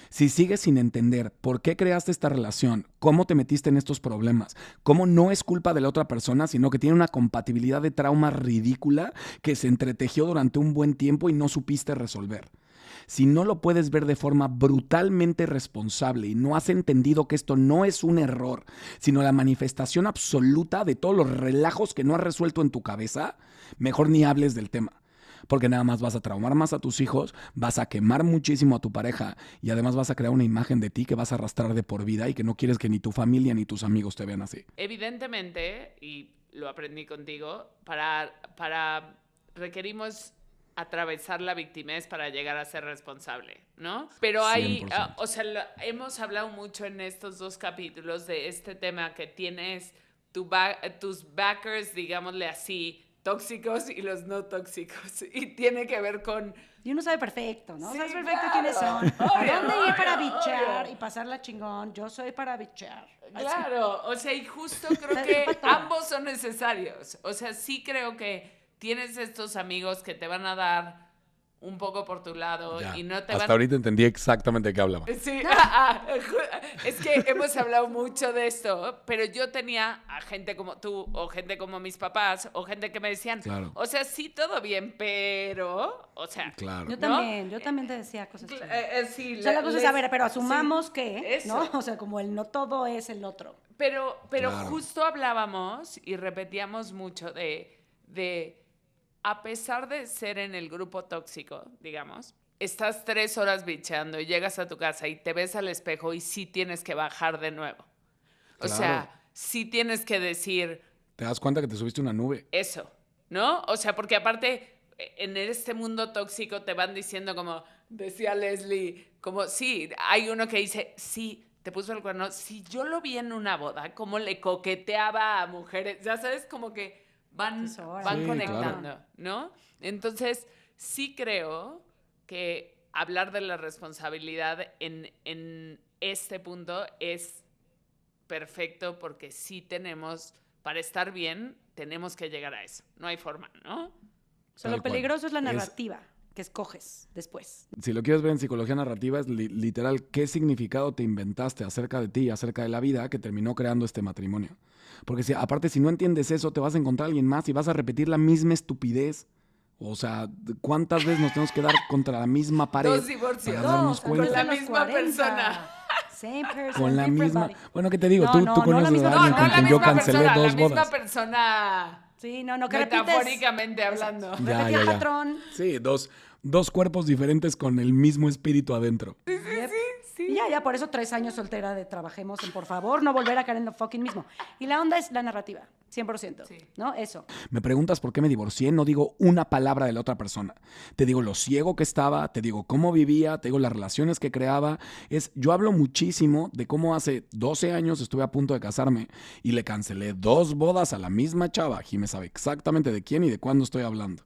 Si sigues sin entender por qué creaste esta relación, cómo te metiste en estos problemas, cómo no es culpa de la otra persona, sino que tiene una compatibilidad de trauma ridícula que se entretejió durante un buen tiempo y no supiste resolver. Si no lo puedes ver de forma brutalmente responsable y no has entendido que esto no es un error, sino la manifestación absoluta de todos los relajos que no has resuelto en tu cabeza, mejor ni hables del tema. Porque nada más vas a traumar más a tus hijos, vas a quemar muchísimo a tu pareja y además vas a crear una imagen de ti que vas a arrastrar de por vida y que no quieres que ni tu familia ni tus amigos te vean así. Evidentemente, y lo aprendí contigo, requerimos atravesar la victimez para llegar a ser responsable, ¿no? Pero hay, 100%. hemos hablado mucho en estos 2 capítulos de este tema que tienes tus backers, digámosle así, tóxicos y los no tóxicos. Y tiene que ver con... Y uno sabe perfecto, ¿no? Sí, Sabes perfecto claro. quiénes son. Obvio, ¿A dónde ir para obvio, bichear obvio. y pasarla chingón? Yo soy para bichear. Claro, o sea, y justo creo que ambos son necesarios. O sea, sí creo que tienes estos amigos que te van a dar un poco por tu lado Ya, y no te hasta van... ahorita entendí exactamente de qué hablaba. Sí, es que hemos hablado mucho de esto, pero yo tenía a gente como tú, o gente como mis papás, o gente que me decían, Claro. o sea, sí, todo bien, pero, o sea, Claro. Yo ¿no? también te decía cosas chidas. Sí, O sea, la cosa es, a ver, pero asumamos sí, que, eso. ¿no? O sea, como el no todo es el otro. Pero Claro. justo hablábamos y repetíamos mucho de, a pesar de ser en el grupo tóxico, digamos, estás 3 horas bicheando y llegas a tu casa y te ves al espejo y sí tienes que bajar de nuevo. O Claro. sea, sí tienes que decir Te das cuenta que te subiste una nube. eso, ¿no? O sea, porque aparte en este mundo tóxico te van diciendo como, decía Leslie, como, sí, hay uno que dice, sí, te puso el cuerno. Si yo lo vi en una boda, como le coqueteaba a mujeres, ya sabes, como que van Sí, conectando, claro. ¿no? Entonces, sí creo que hablar de la responsabilidad en este punto es perfecto porque sí tenemos, para estar bien, tenemos que llegar a eso. No hay forma, ¿no? O sea, Tal lo cual. peligroso es la narrativa que escoges después. Si lo quieres ver en psicología narrativa, es literal qué significado te inventaste acerca de ti, acerca de la vida que terminó creando este matrimonio. Porque aparte, si no entiendes eso, te vas a encontrar a alguien más y vas a repetir la misma estupidez. O sea, ¿cuántas veces nos tenemos que dar contra la misma pared 2 divorcios. para darnos Con cuenta? la misma persona. Same person, Con la different misma... body. Bueno, ¿qué te digo? No, Tú no la conoces misma a No, alguien no con la quien yo misma cancelé persona, 2 la misma bodas. persona Sí, no, que repites. metafóricamente hablando. Repetí Ya, el ya, ya. patrón. Sí, dos cuerpos diferentes con el mismo espíritu adentro. Sí, Y ya, por eso 3 años soltera de trabajemos en por favor no volver a caer en lo fucking mismo. Y la onda es la narrativa, 100%, Sí. ¿no? Eso. Me preguntas por qué me divorcié, no digo una palabra de la otra persona. Te digo lo ciego que estaba, te digo cómo vivía, te digo las relaciones que creaba. Yo hablo muchísimo de cómo hace 12 años estuve a punto de casarme y le cancelé 2 bodas a la misma chava. Jimé sabe exactamente de quién y de cuándo estoy hablando.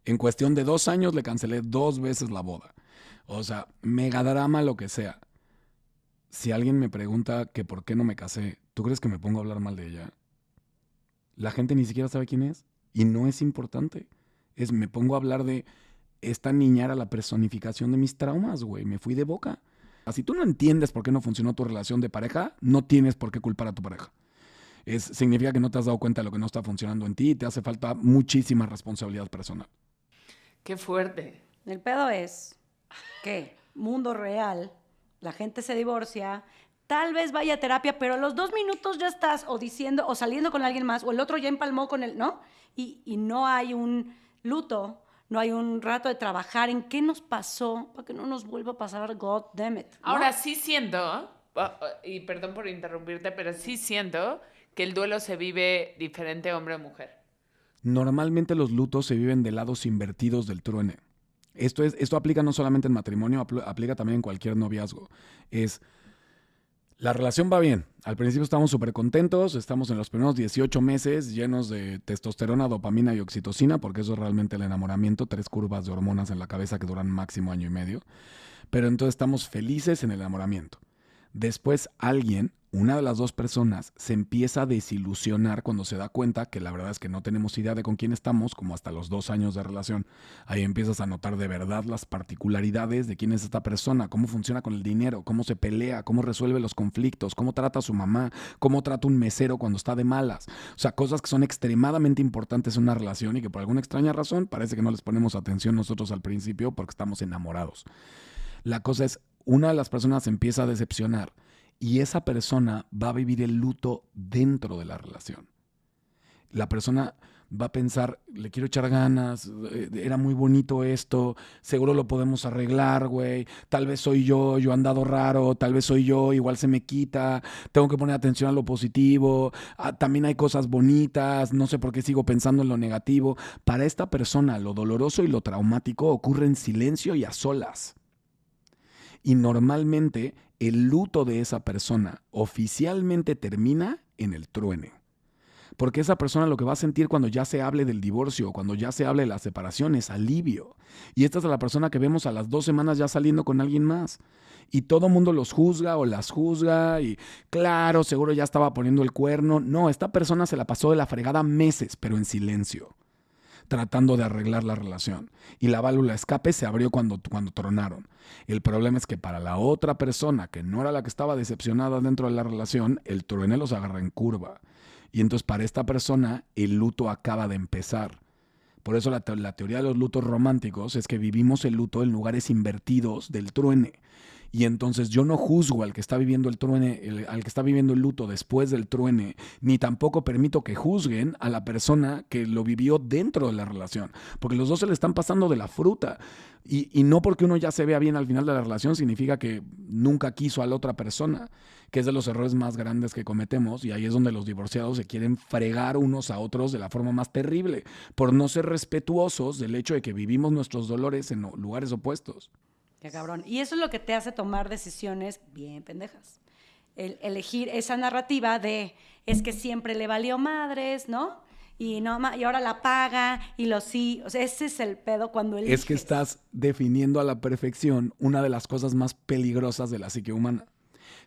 En cuestión de 2 años le cancelé 2 veces la boda. O sea, megadrama lo que sea. Si alguien me pregunta que por qué no me casé, ¿tú crees que me pongo a hablar mal de ella? La gente ni siquiera sabe quién es y no es importante. Me pongo a hablar de esta niña era la personificación de mis traumas, güey. Me fui de boca. Si tú no entiendes por qué no funcionó tu relación de pareja, no tienes por qué culpar a tu pareja. Significa que no te has dado cuenta de lo que no está funcionando en ti y te hace falta muchísima responsabilidad personal. Qué fuerte. El pedo es que mundo real, la gente se divorcia, tal vez vaya a terapia, pero a los 2 minutos ya estás o diciendo o saliendo con alguien más o el otro ya empalmó con él, ¿no? Y no hay un luto, no hay un rato de trabajar en qué nos pasó para que no nos vuelva a pasar, God damn it, ¿no? Ahora sí siento, y perdón por interrumpirte, pero sí siento que el duelo se vive diferente hombre o mujer. Normalmente los lutos se viven de lados invertidos del truene. Esto aplica no solamente en matrimonio, aplica también en cualquier noviazgo. La relación va bien. Al principio estamos súper contentos, estamos en los primeros 18 meses llenos de testosterona, dopamina y oxitocina, porque eso es realmente el enamoramiento, 3 curvas de hormonas en la cabeza que duran máximo 1 año y medio. Pero entonces estamos felices en el enamoramiento. Después una de las 2 personas, se empieza a desilusionar cuando se da cuenta que la verdad es que no tenemos idea de con quién estamos, como hasta los 2 años de relación. Ahí empiezas a notar de verdad las particularidades de quién es esta persona, cómo funciona con el dinero, cómo se pelea, cómo resuelve los conflictos, cómo trata a su mamá, cómo trata un mesero cuando está de malas. O sea, cosas que son extremadamente importantes en una relación y que por alguna extraña razón parece que no les ponemos atención nosotros al principio porque estamos enamorados. La cosa es, una de las personas se empieza a decepcionar y esa persona va a vivir el luto dentro de la relación. La persona va a pensar, le quiero echar ganas, era muy bonito esto, seguro lo podemos arreglar, güey, tal vez soy yo he andado raro, tal vez soy yo, igual se me quita, tengo que poner atención a lo positivo, también hay cosas bonitas, no sé por qué sigo pensando en lo negativo. Para esta persona, lo doloroso y lo traumático ocurre en silencio y a solas. Y normalmente el luto de esa persona oficialmente termina en el truene. Porque esa persona lo que va a sentir cuando ya se hable del divorcio, cuando ya se hable de la separación, es alivio. Y esta es la persona que vemos a las 2 semanas ya saliendo con alguien más. Y todo mundo los juzga o las juzga y claro, seguro ya estaba poniendo el cuerno. No, esta persona se la pasó de la fregada meses, pero en silencio, tratando de arreglar la relación. Y la válvula de escape se abrió cuando tronaron. El problema es que para la otra persona, que no era la que estaba decepcionada dentro de la relación, el truene los agarra en curva. Y entonces para esta persona el luto acaba de empezar. Por eso la teoría de los lutos románticos es que vivimos el luto en lugares invertidos del truene. Y entonces yo no juzgo al que está viviendo el truene, al que está viviendo el luto después del truene, ni tampoco permito que juzguen a la persona que lo vivió dentro de la relación, porque los dos se le están pasando de la fruta. Y no porque uno ya se vea bien al final de la relación significa que nunca quiso a la otra persona, que es de los errores más grandes que cometemos, y ahí es donde los divorciados se quieren fregar unos a otros de la forma más terrible, por no ser respetuosos del hecho de que vivimos nuestros dolores en lugares opuestos. Qué cabrón. Y eso es lo que te hace tomar decisiones bien pendejas. Elegir esa narrativa de es que siempre le valió madres, ¿no? Y ahora la paga y lo sí. O sea, ese es el pedo cuando eliges. Es que estás definiendo a la perfección una de las cosas más peligrosas de la psique humana.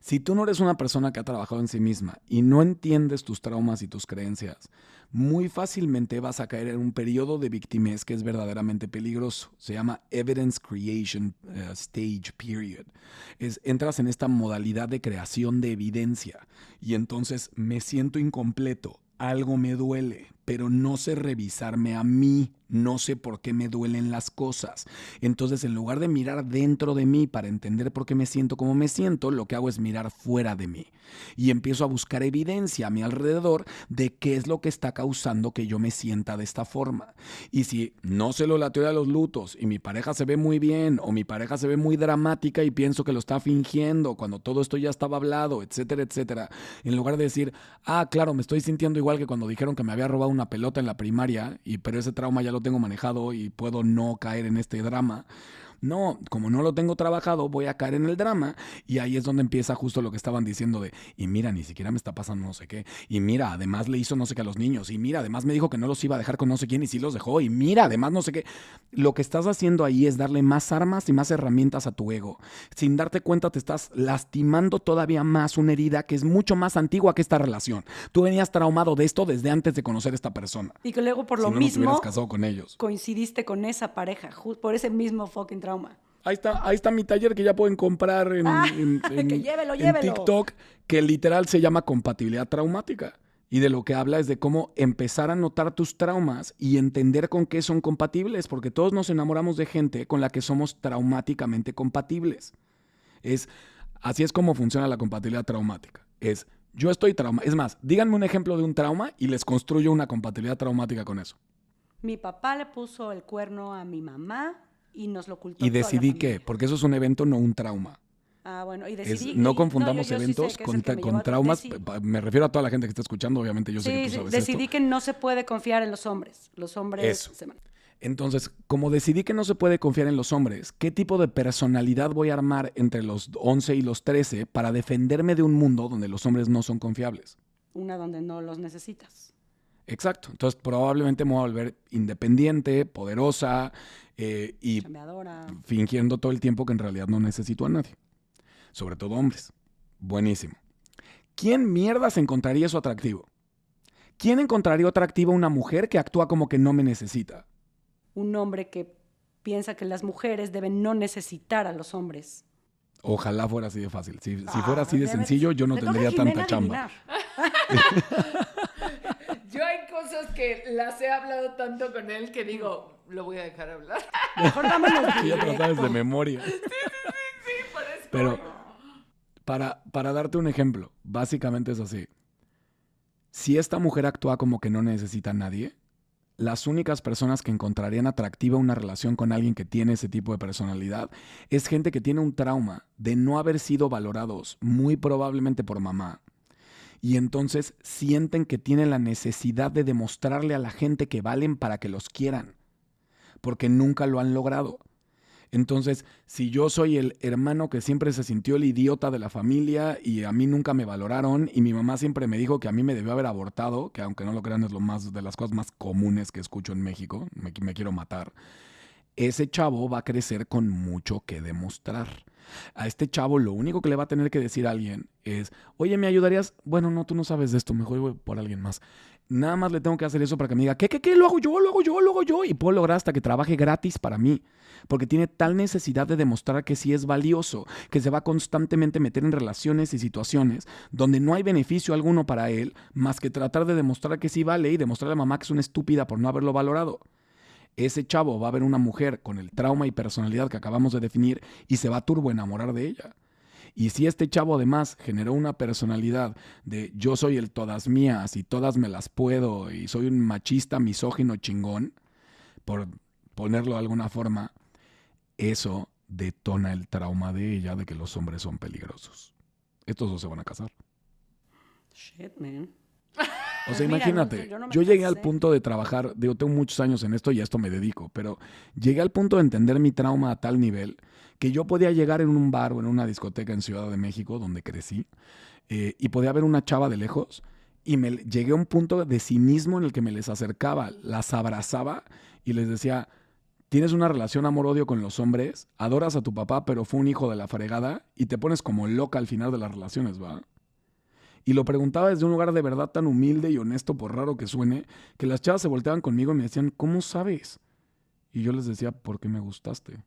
Si tú no eres una persona que ha trabajado en sí misma y no entiendes tus traumas y tus creencias, muy fácilmente vas a caer en un periodo de victimez que es verdaderamente peligroso. Se llama Evidence Creation Stage Period. Entras en esta modalidad de creación de evidencia y entonces me siento incompleto, algo me duele, pero no sé revisarme a mí No sé por qué me duelen las cosas. Entonces, en lugar de mirar dentro de mí para entender por qué me siento como me siento, lo que hago es mirar fuera de mí. Y empiezo a buscar evidencia a mi alrededor de qué es lo que está causando que yo me sienta de esta forma. Y si no sé la teoría de los lutos y mi pareja se ve muy bien o mi pareja se ve muy dramática y pienso que lo está fingiendo cuando todo esto ya estaba hablado, etcétera, etcétera, en lugar de decir, claro, me estoy sintiendo igual que cuando dijeron que me había robado una pelota en la primaria, pero ese trauma ya lo tengo manejado y puedo no caer en este drama. No, como no lo tengo trabajado, voy a caer en el drama y ahí es donde empieza justo lo que estaban diciendo de, y mira, ni siquiera me está pasando no sé qué, y mira, además le hizo no sé qué a los niños, y mira, además me dijo que no los iba a dejar con no sé quién y sí los dejó, y mira, además no sé qué. Lo que estás haciendo ahí es darle más armas y más herramientas a tu ego. Sin darte cuenta te estás lastimando todavía más una herida que es mucho más antigua que esta relación. Tú venías traumado de esto desde antes de conocer a esta persona. Y que luego por lo Si no, no te mismo hubieras casado con ellos. coincidiste con esa pareja, por ese mismo fucking trauma. Ahí está mi taller que ya pueden comprar Que llévelo. en TikTok, que literal se llama compatibilidad traumática. Y de lo que habla es de cómo empezar a notar tus traumas y entender con qué son compatibles, porque todos nos enamoramos de gente con la que somos traumáticamente compatibles. Así es como funciona la compatibilidad traumática. Yo estoy traumado. Es más, díganme un ejemplo de un trauma y les construyo una compatibilidad traumática con eso. Mi papá le puso el cuerno a mi mamá y nos lo ocultó. Y toda la decidí que, familia. porque eso es un evento, no un trauma. Bueno, y decidí... No confundamos yo sí sé eventos que es el que me llevó con a- traumas. deci- Me refiero a toda la gente que está escuchando, obviamente yo sé que Sí, tú sí, sabes decidí esto. que no se puede confiar en los hombres. Los hombres Eso. se van. Entonces, como decidí que no se puede confiar en los hombres, ¿qué tipo de personalidad voy a armar entre los 11 y los 13 para defenderme de un mundo donde los hombres no son confiables? Una donde no los necesitas. Exacto. Entonces, probablemente me voy a volver independiente, poderosa y Chambeadora. fingiendo todo el tiempo que en realidad no necesito a nadie. Sobre todo hombres. Buenísimo. ¿Quién mierdas encontraría eso atractivo? ¿Quién encontraría atractiva una mujer que actúa como que no me necesita? Un hombre que piensa que las mujeres deben no necesitar a los hombres. Ojalá fuera así de fácil. Si fuera así de debe- sencillo, yo no le toca a tendría Jimena tanta chamba. adivinar. Yo hay cosas que las he hablado tanto con él que digo, lo voy a dejar hablar. Mejor vámonos Que ya te lo sabes de directo. memoria. Por eso. Pero para darte un ejemplo, básicamente es así. Si esta mujer actúa como que no necesita a nadie, las únicas personas que encontrarían atractiva una relación con alguien que tiene ese tipo de personalidad es gente que tiene un trauma de no haber sido valorados, muy probablemente por mamá. Y entonces sienten que tienen la necesidad de demostrarle a la gente que valen para que los quieran, porque nunca lo han logrado. Entonces, si yo soy el hermano que siempre se sintió el idiota de la familia y a mí nunca me valoraron y mi mamá siempre me dijo que a mí me debió haber abortado, que aunque no lo crean es de las cosas más comunes que escucho en México, me quiero matar, ese chavo va a crecer con mucho que demostrar. A este chavo lo único que le va a tener que decir a alguien es, oye, ¿me ayudarías? Bueno, no, tú no sabes de esto, mejor voy por alguien más. Nada más le tengo que hacer eso para que me diga, ¿qué? Lo hago yo. Y puedo lograr hasta que trabaje gratis para mí. Porque tiene tal necesidad de demostrar que sí es valioso, que se va a constantemente meter en relaciones y situaciones donde no hay beneficio alguno para él, más que tratar de demostrar que sí vale y demostrarle a mamá que es una estúpida por no haberlo valorado. Ese chavo va a ver una mujer con el trauma y personalidad que acabamos de definir y se va a turbo enamorar de ella. Y si este chavo además generó una personalidad de yo soy el todas mías y todas me las puedo y soy un machista, misógino, chingón, por ponerlo de alguna forma, eso detona el trauma de ella de que los hombres son peligrosos. Estos dos se van a casar. Shit, man. O sea, Mira, imagínate, yo no me yo llegué al casé. punto de trabajar, tengo muchos años en esto y a esto me dedico, pero llegué al punto de entender mi trauma a tal nivel que yo podía llegar en un bar o en una discoteca en Ciudad de México, donde crecí, y podía ver una chava de lejos y llegué a un punto de cinismo en el que me les acercaba, las abrazaba y les decía, tienes una relación amor-odio con los hombres, adoras a tu papá, pero fue un hijo de la fregada y te pones como loca al final de las relaciones, ¿va? Y lo preguntaba desde un lugar de verdad tan humilde y honesto, por raro que suene, que las chavas se volteaban conmigo y me decían, ¿cómo sabes? Y yo les decía, porque me gustaste.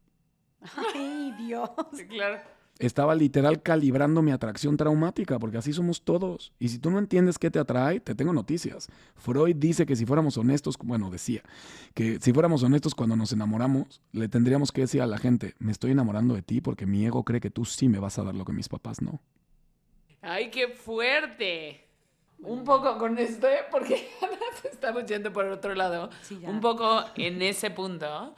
Ay, Dios. Sí, claro. Estaba literal calibrando mi atracción traumática, porque así somos todos. Y si tú no entiendes qué te atrae, te tengo noticias. Freud dice que si fuéramos honestos, bueno, decía, que si fuéramos honestos cuando nos enamoramos, le tendríamos que decir a la gente, me estoy enamorando de ti porque mi ego cree que tú sí me vas a dar lo que mis papás no. ¡Ay, qué fuerte! Un poco con esto, porque estamos yendo por otro lado. Sí, ya. Un poco en ese punto.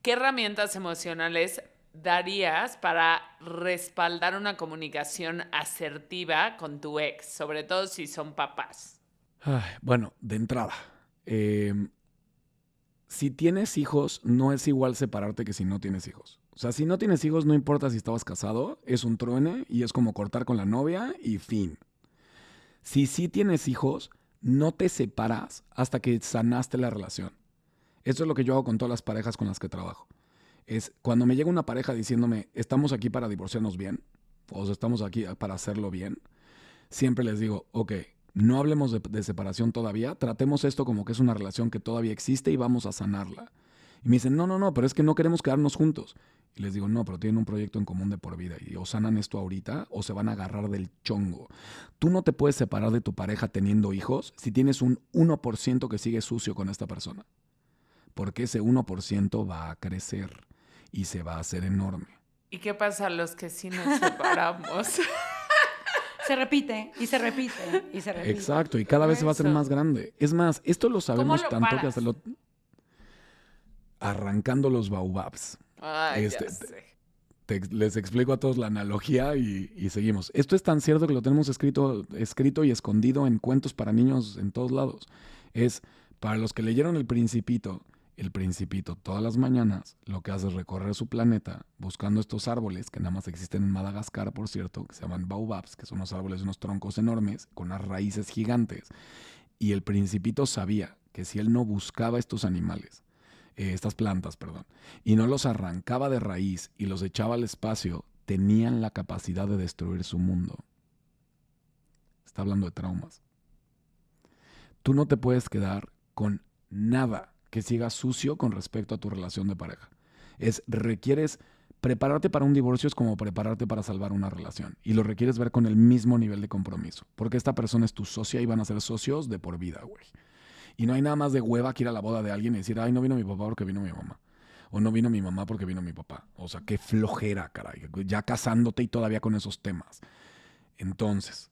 ¿Qué herramientas emocionales darías para respaldar una comunicación asertiva con tu ex? Sobre todo si son papás. Ay, bueno, de entrada, si tienes hijos, no es igual separarte que si no tienes hijos. O sea, si no tienes hijos, no importa si estabas casado, es un truene y es como cortar con la novia y fin. Si sí tienes hijos, no te separas hasta que sanaste la relación. Eso es lo que yo hago con todas las parejas con las que trabajo. Es cuando me llega una pareja diciéndome, estamos aquí para divorciarnos bien, o sea, estamos aquí para hacerlo bien, siempre les digo, ok, no hablemos de separación todavía, tratemos esto como que es una relación que todavía existe y vamos a sanarla. Y me dicen, no, pero es que no queremos quedarnos juntos. Y les digo, no, pero tienen un proyecto en común de por vida y o sanan esto ahorita o se van a agarrar del chongo. Tú no te puedes separar de tu pareja teniendo hijos si tienes un 1% que sigue sucio con esta persona. Porque ese 1% va a crecer y se va a hacer enorme. ¿Y qué pasa a los que sí nos separamos? Se repite y se repite y se repite. Exacto, y cada vez se va a hacer Eso. más grande. Es más, esto lo sabemos lo tanto que paras? hasta lo... Arrancando los baobabs. Ay, Este, ya sé. Les explico a todos la analogía y seguimos. Esto es tan cierto que lo tenemos escrito y escondido en cuentos para niños en todos lados. Es para los que leyeron El Principito todas las mañanas lo que hace es recorrer su planeta buscando estos árboles que nada más existen en Madagascar, por cierto, que se llaman baobabs, que son unos árboles de unos troncos enormes con unas raíces gigantes. Y el Principito sabía que si él no buscaba estos animales, estas plantas, perdón, y no los arrancaba de raíz y los echaba al espacio, tenían la capacidad de destruir su mundo. Está hablando de traumas. Tú no te puedes quedar con nada que siga sucio con respecto a tu relación de pareja. Requieres prepararte para un divorcio, es como prepararte para salvar una relación. Y lo requieres ver con el mismo nivel de compromiso. Porque esta persona es tu socia y van a ser socios de por vida, güey. Y no hay nada más de hueva que ir a la boda de alguien y decir, ay, no vino mi papá porque vino mi mamá. O no vino mi mamá porque vino mi papá. O sea, qué flojera, caray. Ya casándote y todavía con esos temas. Entonces,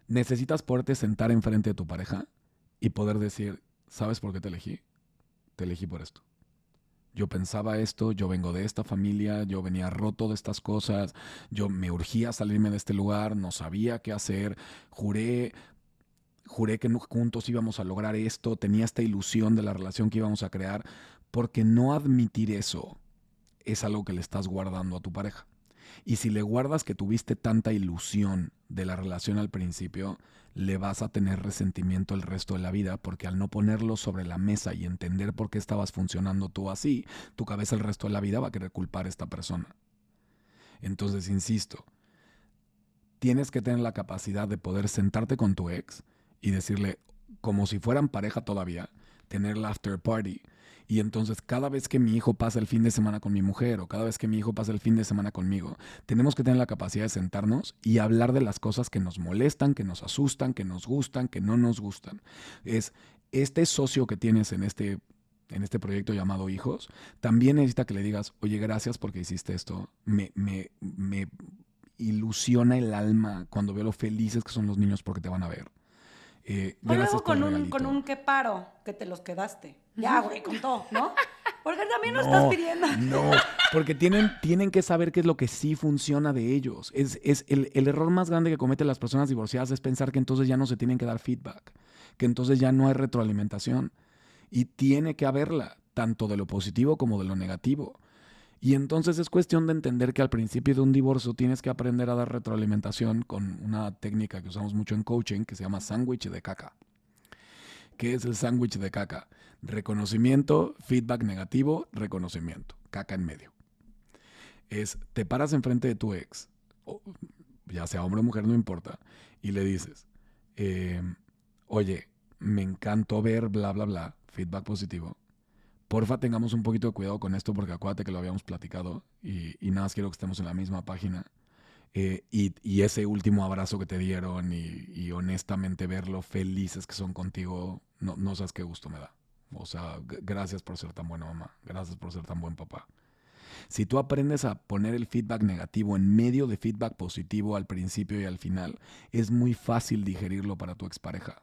necesitas poderte sentar enfrente de tu pareja y poder decir, ¿sabes por qué te elegí? Te elegí por esto. Yo pensaba esto, yo vengo de esta familia, yo venía roto de estas cosas, yo me urgía salirme de este lugar, no sabía qué hacer, juré que juntos íbamos a lograr esto, tenía esta ilusión de la relación que íbamos a crear, porque no admitir eso es algo que le estás guardando a tu pareja. Y si le guardas que tuviste tanta ilusión de la relación al principio, le vas a tener resentimiento el resto de la vida, porque al no ponerlo sobre la mesa y entender por qué estabas funcionando tú así, tu cabeza el resto de la vida va a querer culpar a esta persona. Entonces, insisto, tienes que tener la capacidad de poder sentarte con tu ex y decirle, como si fueran pareja todavía, tener el after party. Y entonces cada vez que mi hijo pasa el fin de semana con mi mujer o cada vez que mi hijo pasa el fin de semana conmigo, tenemos que tener la capacidad de sentarnos y hablar de las cosas que nos molestan, que nos asustan, que nos gustan, que no nos gustan. Es este socio que tienes en este proyecto llamado hijos, también necesita que le digas, oye, gracias porque hiciste esto. Me ilusiona el alma cuando veo lo felices que son los niños porque te van a ver. O luego por el con regalito. un que paro, que te los quedaste. Ya, güey, con todo, ¿no? Porque también lo estás pidiendo. No, porque tienen que saber qué es lo que sí funciona de ellos. Es el error más grande que cometen las personas divorciadas es pensar que entonces ya no se tienen que dar feedback, que entonces ya no hay retroalimentación. Y tiene que haberla, tanto de lo positivo como de lo negativo. Y entonces es cuestión de entender que al principio de un divorcio tienes que aprender a dar retroalimentación con una técnica que usamos mucho en coaching que se llama sándwich de caca. ¿Qué es el sándwich de caca? Reconocimiento, feedback negativo, reconocimiento, caca en medio. Te paras enfrente de tu ex, ya sea hombre o mujer, no importa, y le dices, oye, me encantó ver bla, bla, bla, feedback positivo, porfa tengamos un poquito de cuidado con esto porque acuérdate que lo habíamos platicado y nada más quiero que estemos en la misma página. Y ese último abrazo que te dieron y honestamente ver lo felices que son contigo, no sabes qué gusto me da. O sea, gracias por ser tan buena mamá, gracias por ser tan buen papá. Si tú aprendes a poner el feedback negativo en medio de feedback positivo al principio y al final, es muy fácil digerirlo para tu expareja.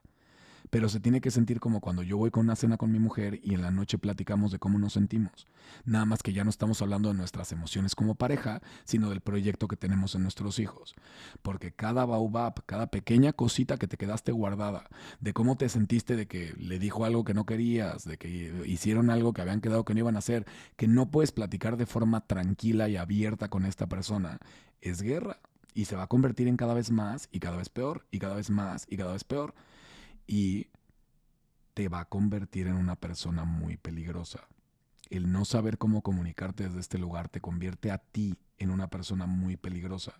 Pero se tiene que sentir como cuando yo voy con una cena con mi mujer y en la noche platicamos de cómo nos sentimos. Nada más que ya no estamos hablando de nuestras emociones como pareja, sino del proyecto que tenemos en nuestros hijos. Porque cada baobab, cada pequeña cosita que te quedaste guardada, de cómo te sentiste de que le dijo algo que no querías, de que hicieron algo que habían quedado que no iban a hacer, que no puedes platicar de forma tranquila y abierta con esta persona, es guerra. Y se va a convertir en cada vez más y cada vez peor, y cada vez más y cada vez peor. Y te va a convertir en una persona muy peligrosa. El no saber cómo comunicarte desde este lugar te convierte a ti en una persona muy peligrosa.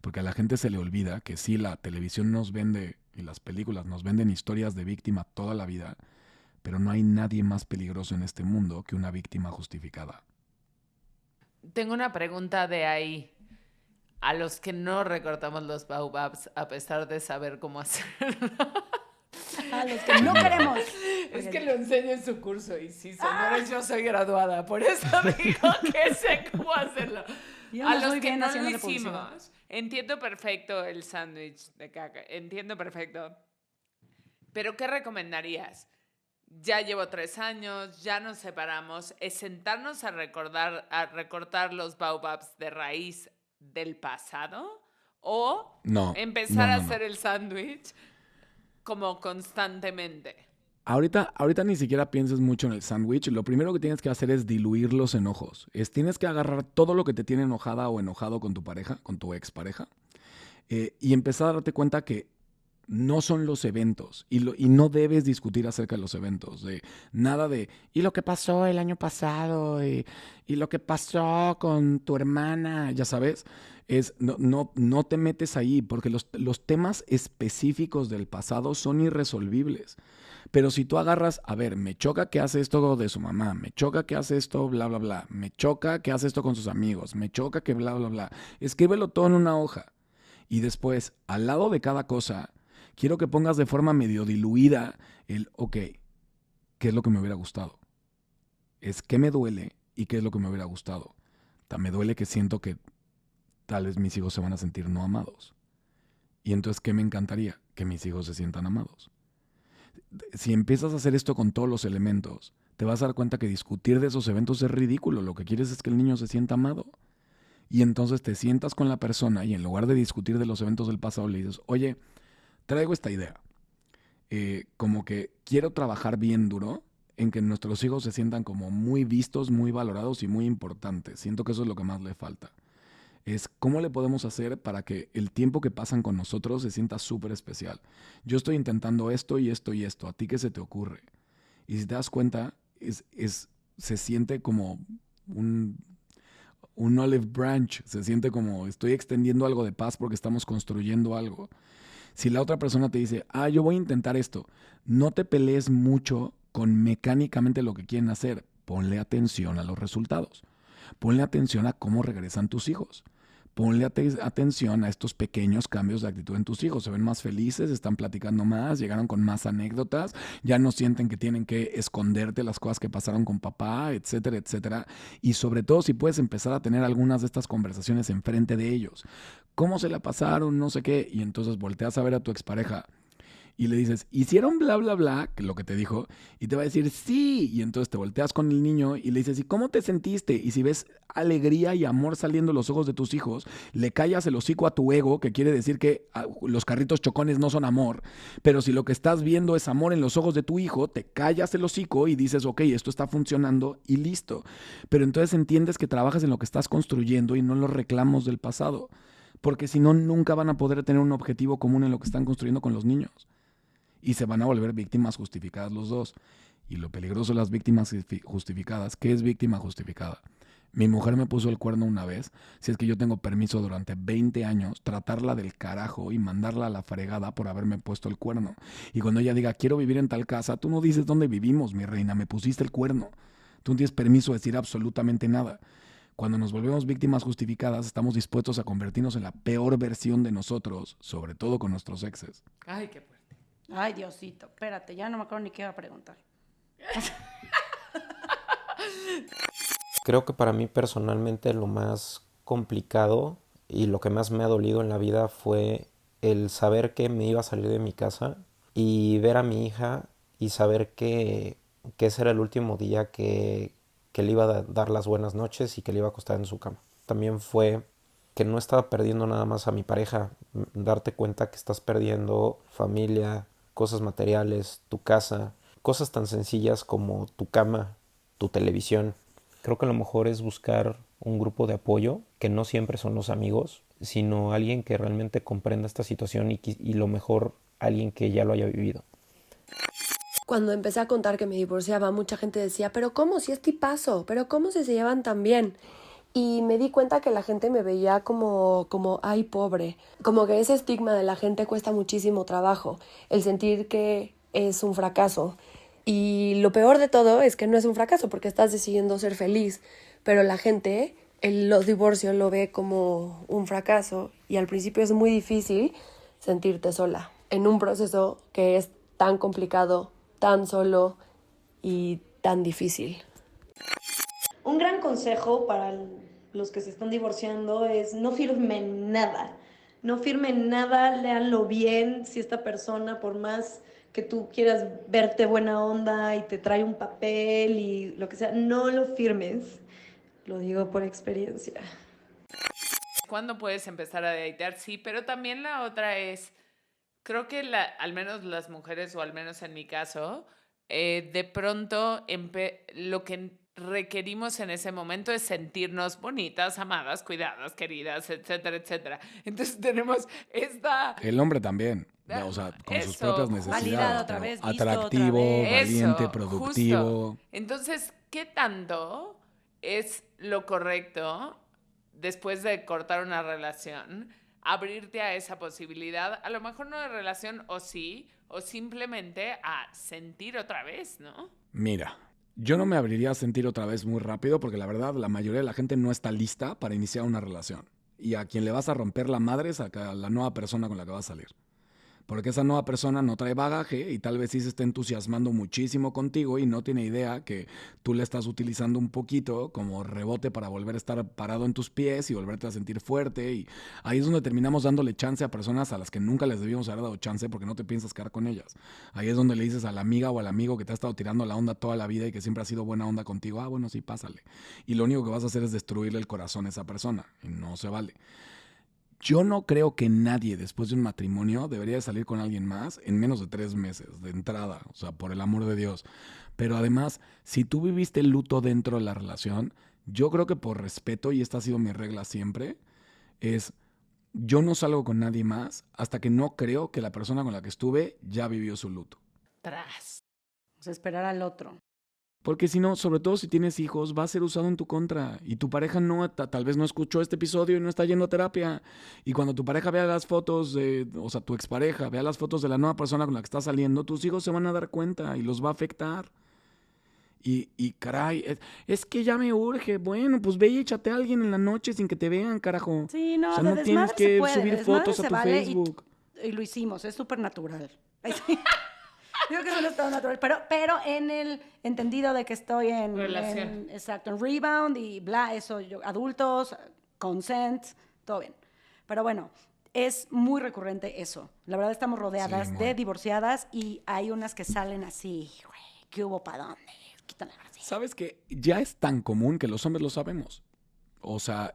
Porque a la gente se le olvida que sí, la televisión nos vende y las películas nos venden historias de víctima toda la vida, pero no hay nadie más peligroso en este mundo que una víctima justificada. Tengo una pregunta de ahí. A los que no recortamos los baobabs a pesar de saber cómo hacerlo. A los que no queremos. Es que lo enseño en su curso y sí, señores, yo soy graduada, por eso digo que sé cómo hacerlo. Yo A no los soy que bien no lo haciéndole publicidad. hicimos, entiendo perfecto el sándwich de caca, entiendo perfecto. Pero ¿qué recomendarías? Ya llevo 3 años, ya nos separamos, ¿es sentarnos a recortar los baobabs de raíz del pasado? ¿O empezar a hacer el sándwich como constantemente? Ahorita ni siquiera pienses mucho en el sándwich. Lo primero que tienes que hacer es diluir los enojos. Tienes que agarrar todo lo que te tiene enojada o enojado con tu pareja, con tu expareja, y empezar a darte cuenta que no son los eventos y no debes discutir acerca de los eventos. Nada de, y lo que pasó el año pasado y lo que pasó con tu hermana, ya sabes. No te metes ahí porque los temas específicos del pasado son irresolvibles. Pero si tú agarras, a ver, me choca que hace esto de su mamá, me choca que hace esto, bla, bla, bla, me choca que hace esto con sus amigos, me choca que bla, bla, bla, escríbelo todo en una hoja. Y después, al lado de cada cosa, quiero que pongas de forma medio diluida ok, ¿qué es lo que me hubiera gustado? Es qué me duele y qué es lo que me hubiera gustado. Me duele que siento que tal vez mis hijos se van a sentir no amados. Y entonces, ¿qué me encantaría? Que mis hijos se sientan amados. Si empiezas a hacer esto con todos los elementos, te vas a dar cuenta que discutir de esos eventos es ridículo. Lo que quieres es que el niño se sienta amado. Y entonces te sientas con la persona y en lugar de discutir de los eventos del pasado le dices, oye, traigo esta idea. Como que quiero trabajar bien duro en que nuestros hijos se sientan como muy vistos, muy valorados y muy importantes. Siento que eso es lo que más le falta. Es cómo le podemos hacer para que el tiempo que pasan con nosotros se sienta súper especial. Yo estoy intentando esto y esto y esto. ¿A ti qué se te ocurre? Y si te das cuenta, se siente como un olive branch. Se siente como estoy extendiendo algo de paz porque estamos construyendo algo. Si la otra persona te dice, yo voy a intentar esto, no te pelees mucho con mecánicamente lo que quieren hacer. Ponle atención a los resultados. Ponle atención a cómo regresan tus hijos. Ponle atención a estos pequeños cambios de actitud en tus hijos. Se ven más felices, están platicando más, llegaron con más anécdotas, ya no sienten que tienen que esconderte las cosas que pasaron con papá, etcétera, etcétera. Y sobre todo si puedes empezar a tener algunas de estas conversaciones enfrente de ellos. ¿Cómo se la pasaron? No sé qué. Y entonces volteas a ver a tu expareja y le dices, ¿hicieron bla, bla, bla? Que es lo que te dijo. Y te va a decir, sí. Y entonces te volteas con el niño y le dices, ¿y cómo te sentiste? Y si ves alegría y amor saliendo de los ojos de tus hijos, le callas el hocico a tu ego, que quiere decir que los carritos chocones no son amor. Pero si lo que estás viendo es amor en los ojos de tu hijo, te callas el hocico y dices, ok, esto está funcionando y listo. Pero entonces entiendes que trabajas en lo que estás construyendo y no en los reclamos del pasado. Porque si no, nunca van a poder tener un objetivo común en lo que están construyendo con los niños. Y se van a volver víctimas justificadas los dos. Y lo peligroso de las víctimas justificadas, ¿qué es víctima justificada? Mi mujer me puso el cuerno una vez, si es que yo tengo permiso durante 20 años, tratarla del carajo y mandarla a la fregada por haberme puesto el cuerno. Y cuando ella diga, quiero vivir en tal casa, tú no dices dónde vivimos, mi reina, me pusiste el cuerno. Tú no tienes permiso de decir absolutamente nada. Cuando nos volvemos víctimas justificadas, estamos dispuestos a convertirnos en la peor versión de nosotros, sobre todo con nuestros exes. Ay, qué fuerte. Ay, Diosito, espérate, ya no me acuerdo ni qué iba a preguntar. Creo que para mí personalmente lo más complicado y lo que más me ha dolido en la vida fue el saber que me iba a salir de mi casa y ver a mi hija y saber que ese era el último día que le iba a dar las buenas noches y que le iba a acostar en su cama. También fue que no estaba perdiendo nada más a mi pareja, darte cuenta que estás perdiendo familia, cosas materiales, tu casa, cosas tan sencillas como tu cama, tu televisión. Creo que lo mejor es buscar un grupo de apoyo, que no siempre son los amigos, sino alguien que realmente comprenda esta situación y lo mejor, alguien que ya lo haya vivido. Cuando empecé a contar que me divorciaba, mucha gente decía, pero ¿cómo si es tipazo? ¿Pero cómo si se llevan tan bien? Y me di cuenta que la gente me veía como, ay, pobre. Como que ese estigma de la gente cuesta muchísimo trabajo, el sentir que es un fracaso. Y lo peor de todo es que no es un fracaso porque estás decidiendo ser feliz, pero la gente, los divorcios lo ve como un fracaso y al principio es muy difícil sentirte sola en un proceso que es tan complicado, tan solo y tan difícil. Un gran consejo para los que se están divorciando es no firmen nada. No firmen nada, léanlo bien. Si esta persona, por más que tú quieras verte buena onda y te trae un papel y lo que sea, no lo firmes. Lo digo por experiencia. ¿Cuándo puedes empezar a datear? Sí, pero también la otra es, creo que al menos las mujeres, o al menos en mi caso, de pronto lo que requerimos en ese momento es sentirnos bonitas, amadas, cuidadas, queridas, etcétera, etcétera. Entonces tenemos esta... El hombre también. O sea, con sus propias necesidades. Validado otra vez, visto atractivo, otra vez. valiente, Eso, productivo. justo. Entonces, ¿qué tanto es lo correcto después de cortar una relación? Abrirte a esa posibilidad, a lo mejor no de relación o sí, o simplemente a sentir otra vez, ¿no? Mira, yo no me abriría a sentir otra vez muy rápido porque la verdad la mayoría de la gente no está lista para iniciar una relación. Y a quien le vas a romper la madre es a la nueva persona con la que vas a salir. Porque esa nueva persona no trae bagaje y tal vez sí se está entusiasmando muchísimo contigo y no tiene idea que tú le estás utilizando un poquito como rebote para volver a estar parado en tus pies y volverte a sentir fuerte. Y ahí es donde terminamos dándole chance a personas a las que nunca les debíamos haber dado chance porque no te piensas quedar con ellas. Ahí es donde le dices a la amiga o al amigo que te ha estado tirando la onda toda la vida y que siempre ha sido buena onda contigo, ah, bueno, sí, pásale. Y lo único que vas a hacer es destruirle el corazón a esa persona y no se vale. Yo no creo que nadie después de un matrimonio debería de salir con alguien más en menos de 3 meses de entrada, o sea, por el amor de Dios. Pero además, si tú viviste el luto dentro de la relación, yo creo que por respeto, y esta ha sido mi regla siempre, es yo no salgo con nadie más hasta que no creo que la persona con la que estuve ya vivió su luto. Tras. O sea, esperar al otro. Porque si no, sobre todo si tienes hijos, va a ser usado en tu contra. Y tu pareja no, tal vez no escuchó este episodio y no está yendo a terapia. Y cuando tu pareja vea las fotos, o sea, tu expareja vea las fotos de la nueva persona con la que estás saliendo, tus hijos se van a dar cuenta y los va a afectar. Y caray, es que ya me urge. Bueno, pues ve y échate a alguien en la noche sin que te vean, carajo. Sí, no, o sea, de no desmadre tienes se que puede, subir de desmadre fotos a se tu vale Facebook. Y lo hicimos, es súper natural. Ay, sí. Digo que es un estado natural, pero en el entendido de que estoy en Relación. Exacto, en rebound y bla, eso, adultos, consent, todo bien. Pero bueno, es muy recurrente eso. La verdad estamos rodeadas Sí, de divorciadas y hay unas que salen así, güey, ¿qué hubo para dónde? Quitan la gracia. ¿Sabes qué? Ya es tan común que los hombres lo sabemos. O sea,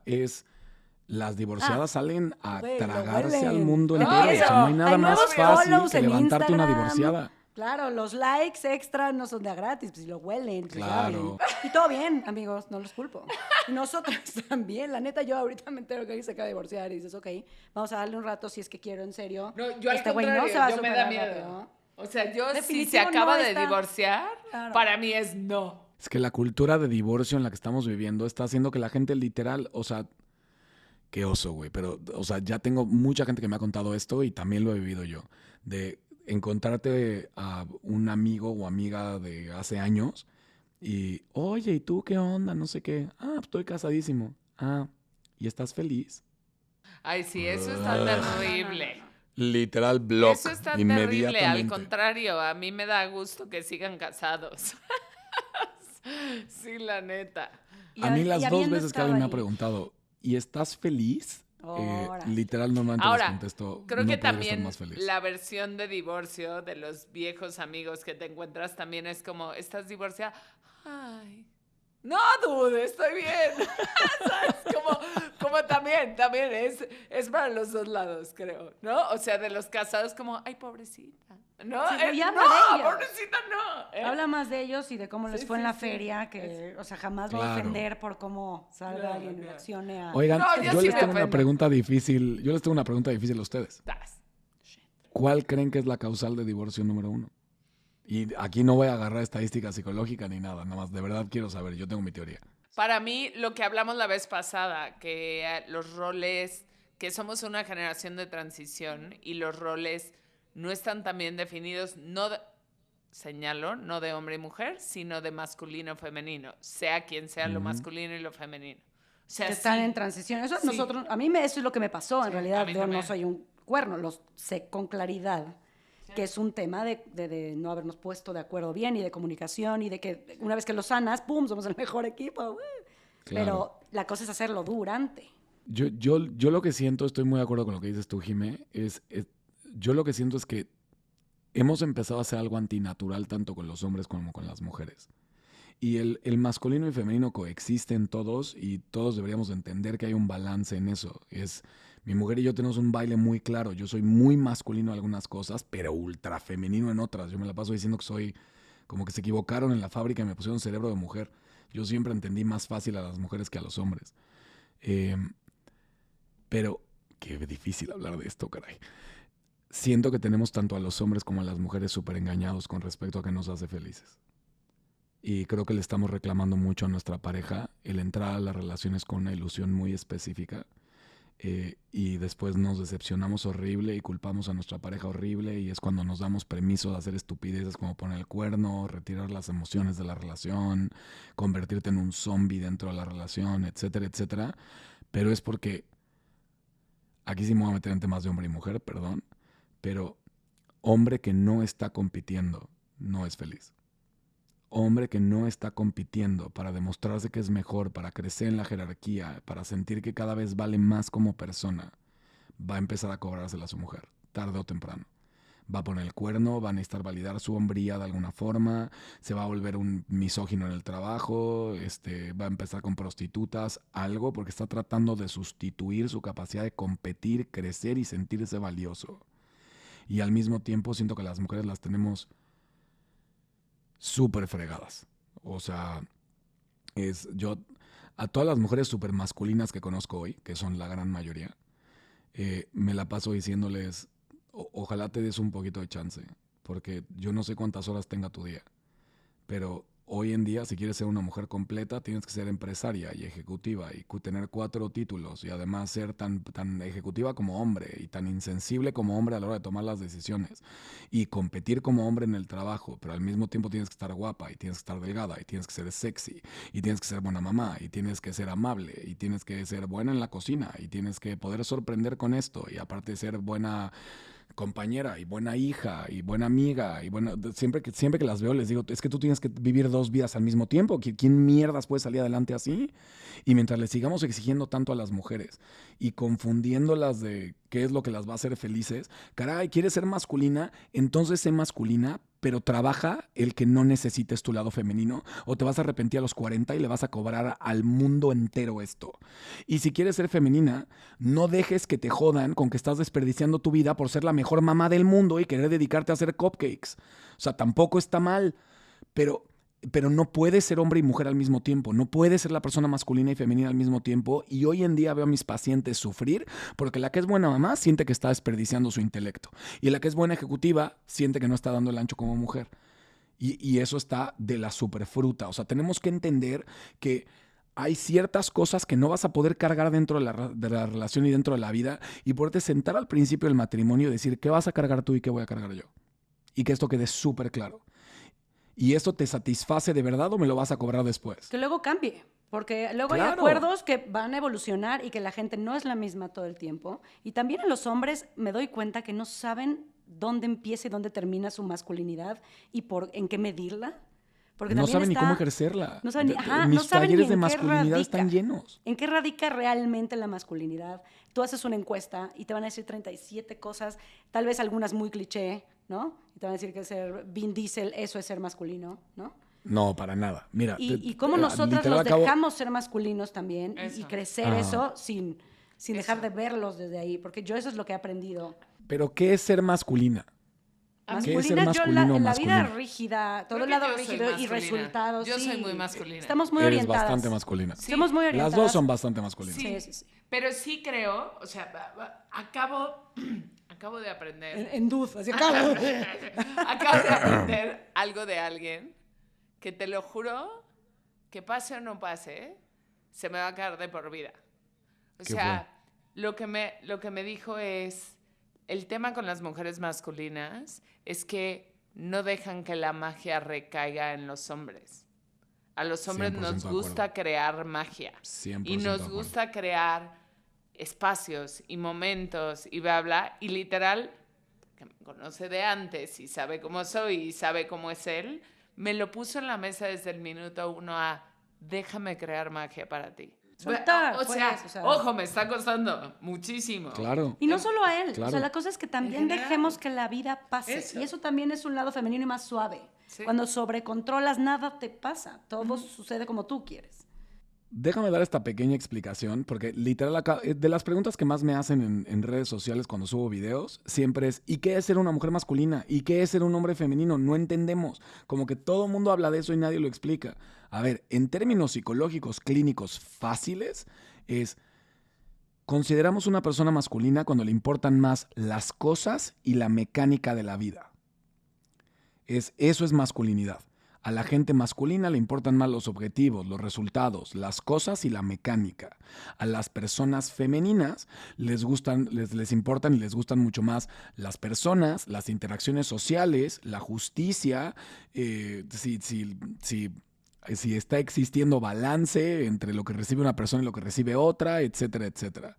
las divorciadas salen a güey, lo tragarse huelen. al mundo Ay, entero. O sea, no hay nada hay más nuevos fácil follows que en levantarte una Instagram. divorciada. Claro, los likes extra no son de a gratis, pues si lo huelen, pues Claro. saben. Y todo bien, amigos, no los culpo. Y nosotros también, la neta, yo ahorita me entero que alguien se acaba de divorciar y dices, ok, vamos a darle un rato si es que quiero, en serio. No, yo al güey contrario, no se va a yo me da superar miedo. rápido. O sea, yo si se Definitivo acaba no de está- divorciar, Claro. para mí es no. Es que la cultura de divorcio en la que estamos viviendo está haciendo que la gente literal, o sea, qué oso, güey. Pero, o sea, ya tengo mucha gente que me ha contado esto y también lo he vivido yo. De encontrarte a un amigo o amiga de hace años Y, oye, ¿y tú qué onda? No sé qué. Ah, pues estoy casadísimo. Ah, ¿y estás feliz? Ay, sí, eso está Ugh. terrible. Literal block. Eso está terrible. Al Inmediatamente. contrario, a mí me da gusto que sigan casados. Sí, la neta. A mí las dos habiendo veces que estado alguien me ha ahí. preguntado, ¿y estás feliz? Órale. Literal, normalmente les Ahora, contesto, creo no que podría estar también más feliz. la versión de divorcio de los viejos amigos que te encuentras también es como, ¿estás divorciada? Ay, no, dude, estoy bien. ¿Sabes? Como también es para los dos lados, creo, ¿no? O sea, de los casados como, ay, pobrecita. No, Sí, pero ya habla no, de ellos. pobrecita no. Habla más de ellos y de cómo les Sí, fue en sí, la sí. feria, que, o sea, jamás va a Claro. ofender por cómo salga Claro, alguien y claro. reaccione a... Oigan, No, yo yo sí les me tengo una ofendo. pregunta difícil. Yo les tengo una pregunta difícil a ustedes. Das. ¿Cuál creen que es la causal de divorcio número 1? Y aquí no voy a agarrar estadística psicológica ni nada, nada más. De verdad quiero saber, yo tengo mi teoría. Para mí, lo que hablamos la vez pasada, que los roles, que somos una generación de transición y los roles no están tan bien definidos, señalo, no de hombre y mujer, sino de masculino o femenino, sea quien sea lo masculino y lo femenino. O sea, que están sí. en transición. Eso Sí. nosotros, a mí eso es lo que me pasó. En Sí, realidad a mí yo también. no soy un cuerno, lo sé con claridad, que es un tema de no habernos puesto de acuerdo bien y de comunicación y de que una vez que lo sanas, ¡pum!, somos el mejor equipo. Claro. Pero la cosa es hacerlo durante. Yo lo que siento, estoy muy de acuerdo con lo que dices tú, Jimé, yo lo que siento es que hemos empezado a hacer algo antinatural tanto con los hombres como con las mujeres. Y el masculino y femenino coexisten todos y todos deberíamos de entender que hay un balance en eso. Mi mujer y yo tenemos un baile muy claro. Yo soy muy masculino en algunas cosas, pero ultra femenino en otras. Yo me la paso diciendo que soy como que se equivocaron en la fábrica y me pusieron cerebro de mujer. Yo siempre entendí más fácil a las mujeres que a los hombres. Pero qué difícil hablar de esto, caray. Siento que tenemos tanto a los hombres como a las mujeres súper engañados con respecto a qué nos hace felices. Y creo que le estamos reclamando mucho a nuestra pareja el entrar a las relaciones con una ilusión muy específica. Y después nos decepcionamos horrible y culpamos a nuestra pareja horrible y es cuando nos damos permiso de hacer estupideces como poner el cuerno, retirar las emociones de la relación, convertirte en un zombie dentro de la relación, etcétera, etcétera. Pero es porque, aquí sí me voy a meter en temas de hombre y mujer, perdón, pero hombre que no está compitiendo no es feliz. Hombre que no está compitiendo para demostrarse que es mejor, para crecer en la jerarquía, para sentir que cada vez vale más como persona, va a empezar a cobrársela a su mujer, tarde o temprano. Va a poner el cuerno, va a necesitar validar su hombría de alguna forma, se va a volver un misógino en el trabajo, va a empezar con prostitutas, algo, porque está tratando de sustituir su capacidad de competir, crecer y sentirse valioso. Y al mismo tiempo siento que las mujeres las tenemos súper fregadas. O sea, a todas las mujeres súper masculinas que conozco hoy, que son la gran mayoría, me la paso diciéndoles, ojalá te des un poquito de chance, porque yo no sé cuántas horas tenga tu día, pero hoy en día, si quieres ser una mujer completa, tienes que ser empresaria y ejecutiva y tener 4 títulos y además ser tan ejecutiva como hombre y tan insensible como hombre a la hora de tomar las decisiones y competir como hombre en el trabajo, pero al mismo tiempo tienes que estar guapa y tienes que estar delgada y tienes que ser sexy y tienes que ser buena mamá y tienes que ser amable y tienes que ser buena en la cocina y tienes que poder sorprender con esto y aparte de ser buena compañera y buena hija y buena amiga y bueno, siempre que las veo les digo, es que tú tienes que vivir 2 vidas al mismo tiempo. ¿Quién mierdas puede salir adelante así? Y mientras le sigamos exigiendo tanto a las mujeres y confundiéndolas de qué es lo que las va a hacer felices, caray, ¿quieres ser masculina? Entonces sé masculina, pero trabaja el que no necesites tu lado femenino o te vas a arrepentir a los 40 y le vas a cobrar al mundo entero esto. Y si quieres ser femenina, no dejes que te jodan con que estás desperdiciando tu vida por ser la mejor mamá del mundo y querer dedicarte a hacer cupcakes. O sea, tampoco está mal, pero no puedes ser hombre y mujer al mismo tiempo, no puedes ser la persona masculina y femenina al mismo tiempo, y hoy en día veo a mis pacientes sufrir porque la que es buena mamá siente que está desperdiciando su intelecto y la que es buena ejecutiva siente que no está dando el ancho como mujer, y eso está de la superfruta. O sea, tenemos que entender que hay ciertas cosas que no vas a poder cargar dentro de la relación y dentro de la vida y poderte sentar al principio del matrimonio y decir qué vas a cargar tú y qué voy a cargar yo, y que esto quede súper claro. ¿Y esto te satisface de verdad o me lo vas a cobrar después? Que luego cambie, porque luego hay Claro. acuerdos que van a evolucionar y que la gente no es la misma todo el tiempo. Y también en los hombres me doy cuenta que no saben dónde empieza y dónde termina su masculinidad y en qué medirla. Porque No también saben ni está- cómo ejercerla. No saben, Mis no saben ni talleres en de qué masculinidad están radica. llenos. ¿En qué radica realmente la masculinidad? Tú haces una encuesta y te van a decir 37 cosas, tal vez algunas muy cliché, ¿no? Y te van a decir que ser Vin Diesel, eso es ser masculino, ¿no? No, para nada. Mira, Y cómo nosotros literal los dejamos ser masculinos también y Eso. crecer Ajá. eso sin dejar de verlos desde ahí, porque yo eso es lo que he aprendido. Pero ¿qué es ser masculina? ¿Qué es ser Masculina, yo masculino o en la vida masculina? rígida, todo Creo el que lado yo soy rígido y masculina. resultados. Yo soy sí. muy masculina. Estamos muy Eres orientadas. bastante masculina. Sí. Somos muy Las orientadas. dos son bastante masculinas. Sí. Pero sí creo, o sea, acabo de aprender. En duda, así acabo. Acabo de aprender algo de alguien que te lo juro que pase o no pase, se me va a quedar de por vida. O ¿Qué sea, lo que me dijo es, el tema con las mujeres masculinas es que no dejan que la magia recaiga en los hombres. A los hombres 100% nos de gusta acuerdo. crear magia. 100% Y de nos acuerdo. gusta crear espacios y momentos y bla, bla. Y literal, que me conoce de antes y sabe cómo soy y sabe cómo es él, me lo puso en la mesa desde el minuto 1 a déjame crear magia para ti. Soltar, O sea, pues, o sea. ojo, me está costando muchísimo. Claro. Y no solo a él. Claro. O sea, la cosa es que también general. dejemos que la vida pase. Eso. Y eso también es un lado femenino y más suave. Sí. Cuando sobrecontrolas, nada te pasa. Todo sucede como tú quieres. Déjame dar esta pequeña explicación, porque literal acá, de las preguntas que más me hacen en redes sociales cuando subo videos, siempre es, ¿y qué es ser una mujer masculina? ¿Y qué es ser un hombre femenino? No entendemos. Como que todo el mundo habla de eso y nadie lo explica. A ver, en términos psicológicos, clínicos fáciles, es, consideramos una persona masculina cuando le importan más las cosas y la mecánica de la vida. Eso es masculinidad. A la gente masculina le importan más los objetivos, los resultados, las cosas y la mecánica. A las personas femeninas les importan y les gustan mucho más las personas, las interacciones sociales, la justicia, si está existiendo balance entre lo que recibe una persona y lo que recibe otra, etcétera, etcétera.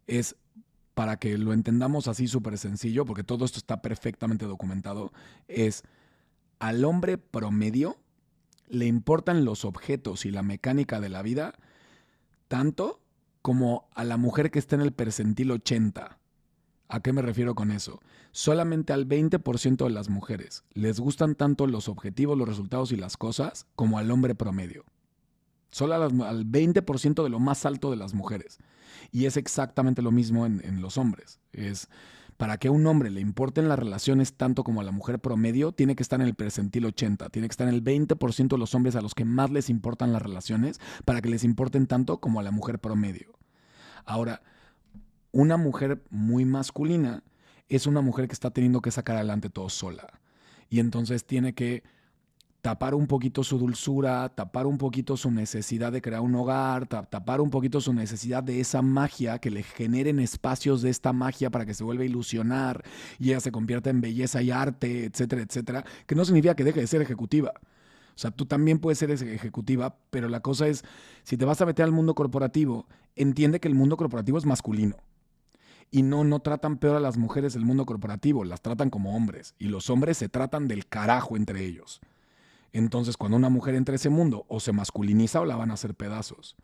Es para que lo entendamos así súper sencillo, porque todo esto está perfectamente documentado, es al hombre promedio le importan los objetos y la mecánica de la vida tanto como a la mujer que está en el percentil 80. ¿A qué me refiero con eso? Solamente al 20% de las mujeres les gustan tanto los objetivos, los resultados y las cosas como al hombre promedio. Solo al 20% de lo más alto de las mujeres. Y es exactamente lo mismo en los hombres. Es para que a un hombre le importen las relaciones tanto como a la mujer promedio, tiene que estar en el percentil 80. Tiene que estar en el 20% de los hombres a los que más les importan las relaciones para que les importen tanto como a la mujer promedio. Ahora, una mujer muy masculina es una mujer que está teniendo que sacar adelante todo sola. Y entonces tiene que tapar un poquito su dulzura, tapar un poquito su necesidad de crear un hogar, tapar un poquito su necesidad de esa magia, que le generen espacios de esta magia para que se vuelva a ilusionar y ella se convierta en belleza y arte, etcétera, etcétera, que no significa que deje de ser ejecutiva. O sea, tú también puedes ser ejecutiva, pero la cosa es, si te vas a meter al mundo corporativo, entiende que el mundo corporativo es masculino. Y no tratan peor a las mujeres del mundo corporativo, las tratan como hombres. Y los hombres se tratan del carajo entre ellos. Entonces, cuando una mujer entra a ese mundo, o se masculiniza o la van a hacer pedazos.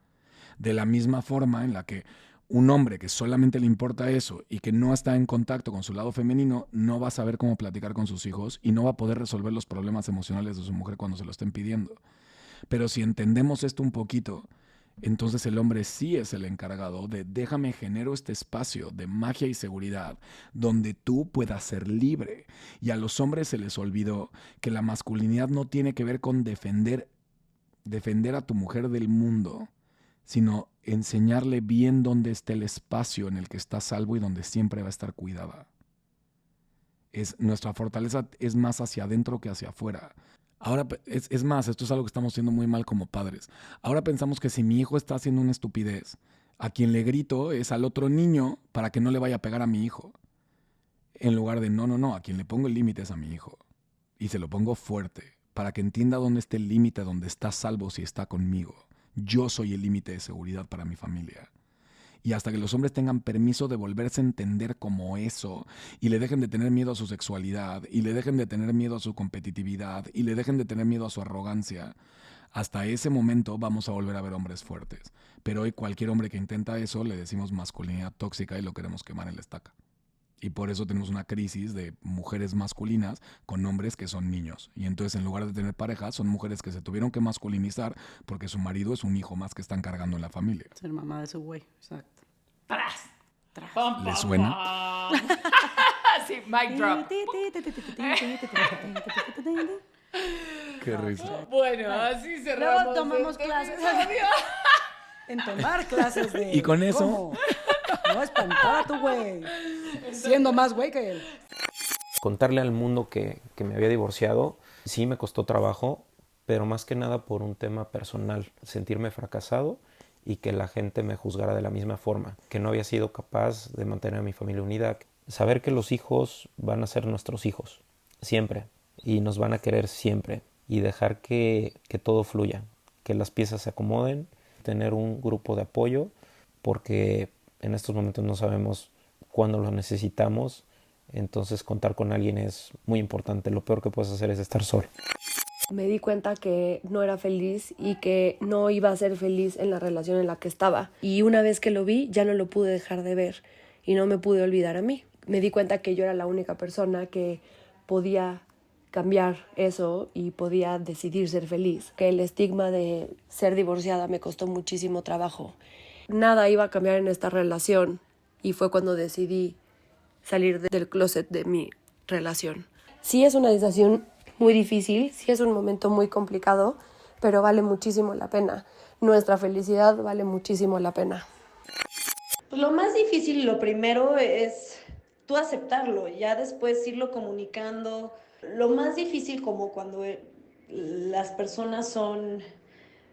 De la misma forma en la que un hombre que solamente le importa eso y que no está en contacto con su lado femenino, no va a saber cómo platicar con sus hijos y no va a poder resolver los problemas emocionales de su mujer cuando se lo estén pidiendo. Pero si entendemos esto un poquito, entonces el hombre sí es el encargado de déjame genero este espacio de magia y seguridad donde tú puedas ser libre. Y a los hombres se les olvidó que la masculinidad no tiene que ver con defender a tu mujer del mundo, sino enseñarle bien dónde está el espacio en el que está salvo y donde siempre va a estar cuidada. Nuestra fortaleza es más hacia adentro que hacia afuera. Ahora, es más, esto es algo que estamos haciendo muy mal como padres. Ahora pensamos que si mi hijo está haciendo una estupidez, a quien le grito es al otro niño para que no le vaya a pegar a mi hijo. En lugar de, no, a quien le pongo el límite es a mi hijo. Y se lo pongo fuerte, para que entienda dónde está el límite, donde está a salvo si está conmigo. Yo soy el límite de seguridad para mi familia. Y hasta que los hombres tengan permiso de volverse a entender como eso, y le dejen de tener miedo a su sexualidad, y le dejen de tener miedo a su competitividad, y le dejen de tener miedo a su arrogancia, hasta ese momento vamos a volver a ver hombres fuertes. Pero hoy cualquier hombre que intenta eso le decimos masculinidad tóxica y lo queremos quemar en la estaca. Y por eso tenemos una crisis de mujeres masculinas con hombres que son niños. Y entonces en lugar de tener pareja, son mujeres que se tuvieron que masculinizar porque su marido es un hijo más que están cargando en la familia. Ser mamá de su güey, exacto. ¡Tras! Tras. Pam, ¿Le pam, suena? pam. Sí, mic drop. Qué risa. Bueno, así cerramos. Luego tomamos este clases. episodio. En tomar clases de... Y con eso- ¿Cómo? No espantar a tu güey. Siendo más güey que él. Contarle al mundo que me había divorciado, sí me costó trabajo, pero más que nada por un tema personal, sentirme fracasado y que la gente me juzgara de la misma forma, que no había sido capaz de mantener a mi familia unida, saber que los hijos van a ser nuestros hijos, siempre, y nos van a querer siempre, y dejar que todo fluya, que las piezas se acomoden, tener un grupo de apoyo, porque en estos momentos no sabemos cuándo lo necesitamos, entonces contar con alguien es muy importante. Lo peor que puedes hacer es estar solo. Me di cuenta que no era feliz y que no iba a ser feliz en la relación en la que estaba. Y una vez que lo vi, ya no lo pude dejar de ver y no me pude olvidar a mí. Me di cuenta que yo era la única persona que podía cambiar eso y podía decidir ser feliz. Que el estigma de ser divorciada me costó muchísimo trabajo. Nada iba a cambiar en esta relación y fue cuando decidí salir del closet de mi relación. Sí es una decisión muy difícil, sí es un momento muy complicado, pero vale muchísimo la pena. Nuestra felicidad vale muchísimo la pena. Pues lo más difícil, lo primero es tú aceptarlo, ya después irlo comunicando. Lo más difícil, como cuando las personas son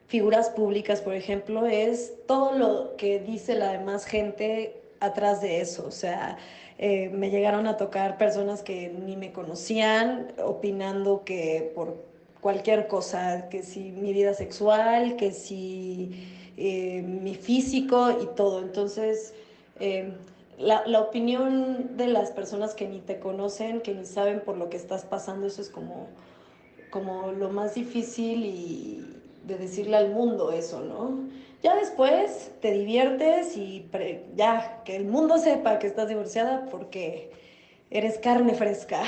figuras públicas, por ejemplo, es todo lo que dice la demás gente atrás de eso. O sea, me llegaron a tocar personas que ni me conocían, opinando que por cualquier cosa, que si mi vida sexual, que si mi físico y todo. Entonces, la opinión de las personas que ni te conocen, que ni saben por lo que estás pasando, eso es como lo más difícil y de decirle al mundo eso, ¿no? Ya después te diviertes y ya, que el mundo sepa que estás divorciada porque eres carne fresca.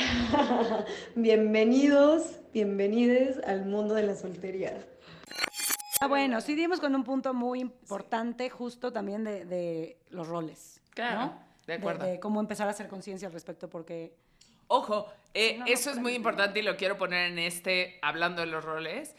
Bienvenidos, bienvenides al mundo de la soltería. Bueno, sí dimos con un punto muy importante justo también de los roles. Claro, ¿no? de acuerdo. De cómo empezar a hacer conciencia al respecto, porque... Ojo, Si no, no eso es muy aprende. importante y lo quiero poner hablando de los roles.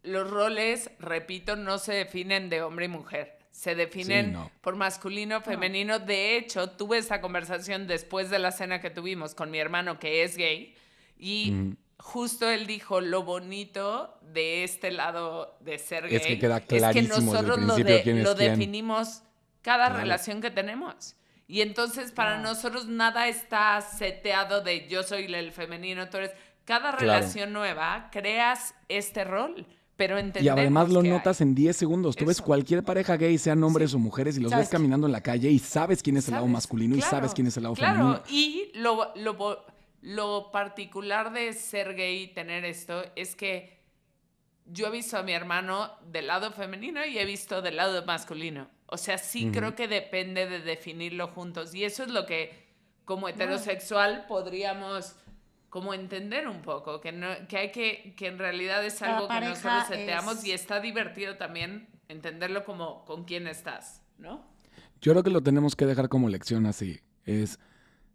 Los roles, repito, no se definen de hombre y mujer. Se definen Sí, no. por masculino, femenino. De hecho, tuve esta conversación después de la cena que tuvimos con mi hermano, que es gay, y justo él dijo lo bonito de este lado de ser gay. Es que queda es que clarísimo desde el nosotros principio quién es lo quién. definimos cada Claro. relación que tenemos. Y entonces para nosotros nada está seteado de yo soy el femenino, tú eres... Cada Claro. relación nueva creas este rol, pero Y entendemos además lo que notas hay. en 10 segundos. Tú ves Eso. cualquier pareja gay, sean hombres o mujeres, y los ¿Sabes ves caminando en la calle y sabes quién es el lado ¿Sabes? masculino y Claro, sabes quién es el lado claro. femenino. Y lo particular de ser gay y tener esto es que yo he visto a mi hermano del lado femenino y he visto del lado masculino. O sea, sí creo que depende de definirlo juntos. Y eso es lo que como heterosexual podríamos como entender un poco, que en realidad es Cada algo que pareja nosotros seteamos es- y está divertido también entenderlo como con quién estás, ¿no? Yo creo que lo tenemos que dejar como lección así. Es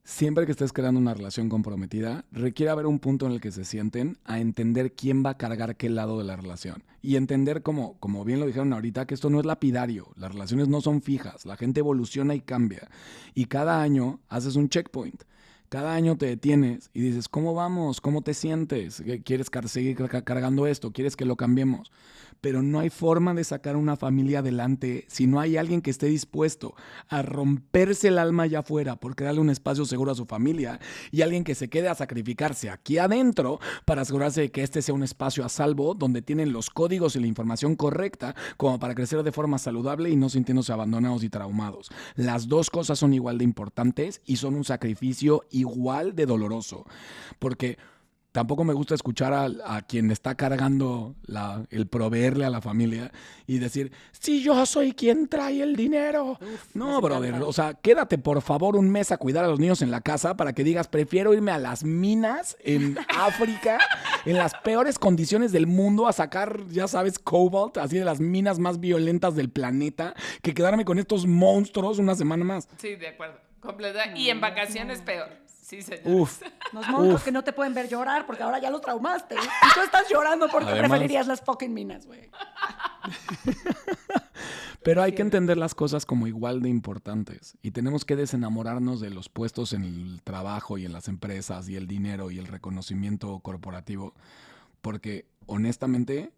siempre que estés creando una relación comprometida, requiere haber un punto en el que se sienten a entender quién va a cargar qué lado de la relación. Y entender, como bien lo dijeron ahorita, que esto no es lapidario. Las relaciones no son fijas. La gente evoluciona y cambia. Y cada año haces un checkpoint. Cada año te detienes y dices, ¿cómo vamos? ¿Cómo te sientes? ¿Quieres seguir cargando esto? ¿Quieres que lo cambiemos? pero no hay forma de sacar una familia adelante si no hay alguien que esté dispuesto a romperse el alma allá afuera por crearle un espacio seguro a su familia y alguien que se quede a sacrificarse aquí adentro para asegurarse de que este sea un espacio a salvo donde tienen los códigos y la información correcta como para crecer de forma saludable y no sintiéndose abandonados y traumados. Las dos cosas son igual de importantes y son un sacrificio igual de doloroso, porque tampoco me gusta escuchar a quien está cargando el proveerle a la familia y decir, sí, yo soy quien trae el dinero. No, brother, o sea, quédate por favor un mes a cuidar a los niños en la casa para que digas, prefiero irme a las minas en África, en las peores condiciones del mundo, a sacar, ya sabes, cobalt, así de las minas más violentas del planeta, que quedarme con estos monstruos una semana más. Sí, de acuerdo. Completa. Y en vacaciones peor. Sí, señor. Uf. Los monstruos que no te pueden ver llorar porque ahora ya los traumaste. Y tú estás llorando porque Además, preferirías las fucking minas, güey. Pero hay que entender las cosas como igual de importantes y tenemos que desenamorarnos de los puestos en el trabajo y en las empresas y el dinero y el reconocimiento corporativo, porque honestamente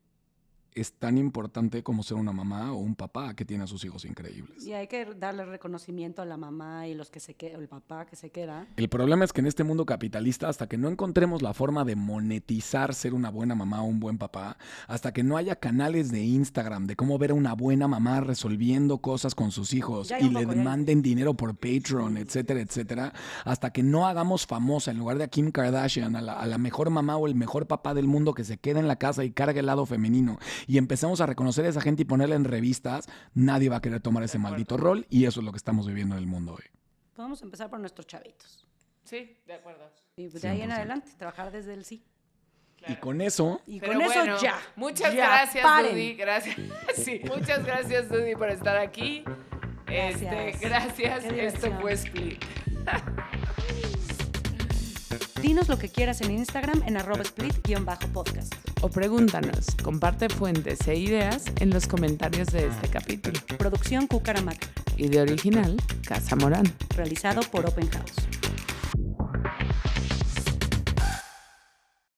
es tan importante como ser una mamá o un papá que tiene a sus hijos increíbles. Y hay que darle reconocimiento a la mamá y los que se queda, el papá que se queda. El problema es que en este mundo capitalista, hasta que no encontremos la forma de monetizar ser una buena mamá o un buen papá, hasta que no haya canales de Instagram de cómo ver a una buena mamá resolviendo cosas con sus hijos y le manden dinero por Patreon, etcétera, etcétera, hasta que no hagamos famosa en lugar de a Kim Kardashian, a la mejor mamá o el mejor papá del mundo que se queda en la casa y carga el lado femenino y empezamos a reconocer a esa gente y ponerla en revistas, nadie va a querer tomar ese maldito rol y eso es lo que estamos viviendo en el mundo hoy. Podemos empezar por nuestros chavitos. Sí, de acuerdo. Y de ahí en 100%. adelante, trabajar desde el sí. Y con eso, Y Pero con bueno, eso ya. Muchas ya, gracias, paren. Dudy. Gracias. Sí, muchas gracias, Dudy, por estar aquí. Gracias. Gracias. Qué Esto diversión. fue Split. Dinos lo que quieras en Instagram en @split_podcast. O pregúntanos, comparte fuentes e ideas en los comentarios de este capítulo. Producción Cucaramaca. Idea original, Casa Morán. Realizado por Open House.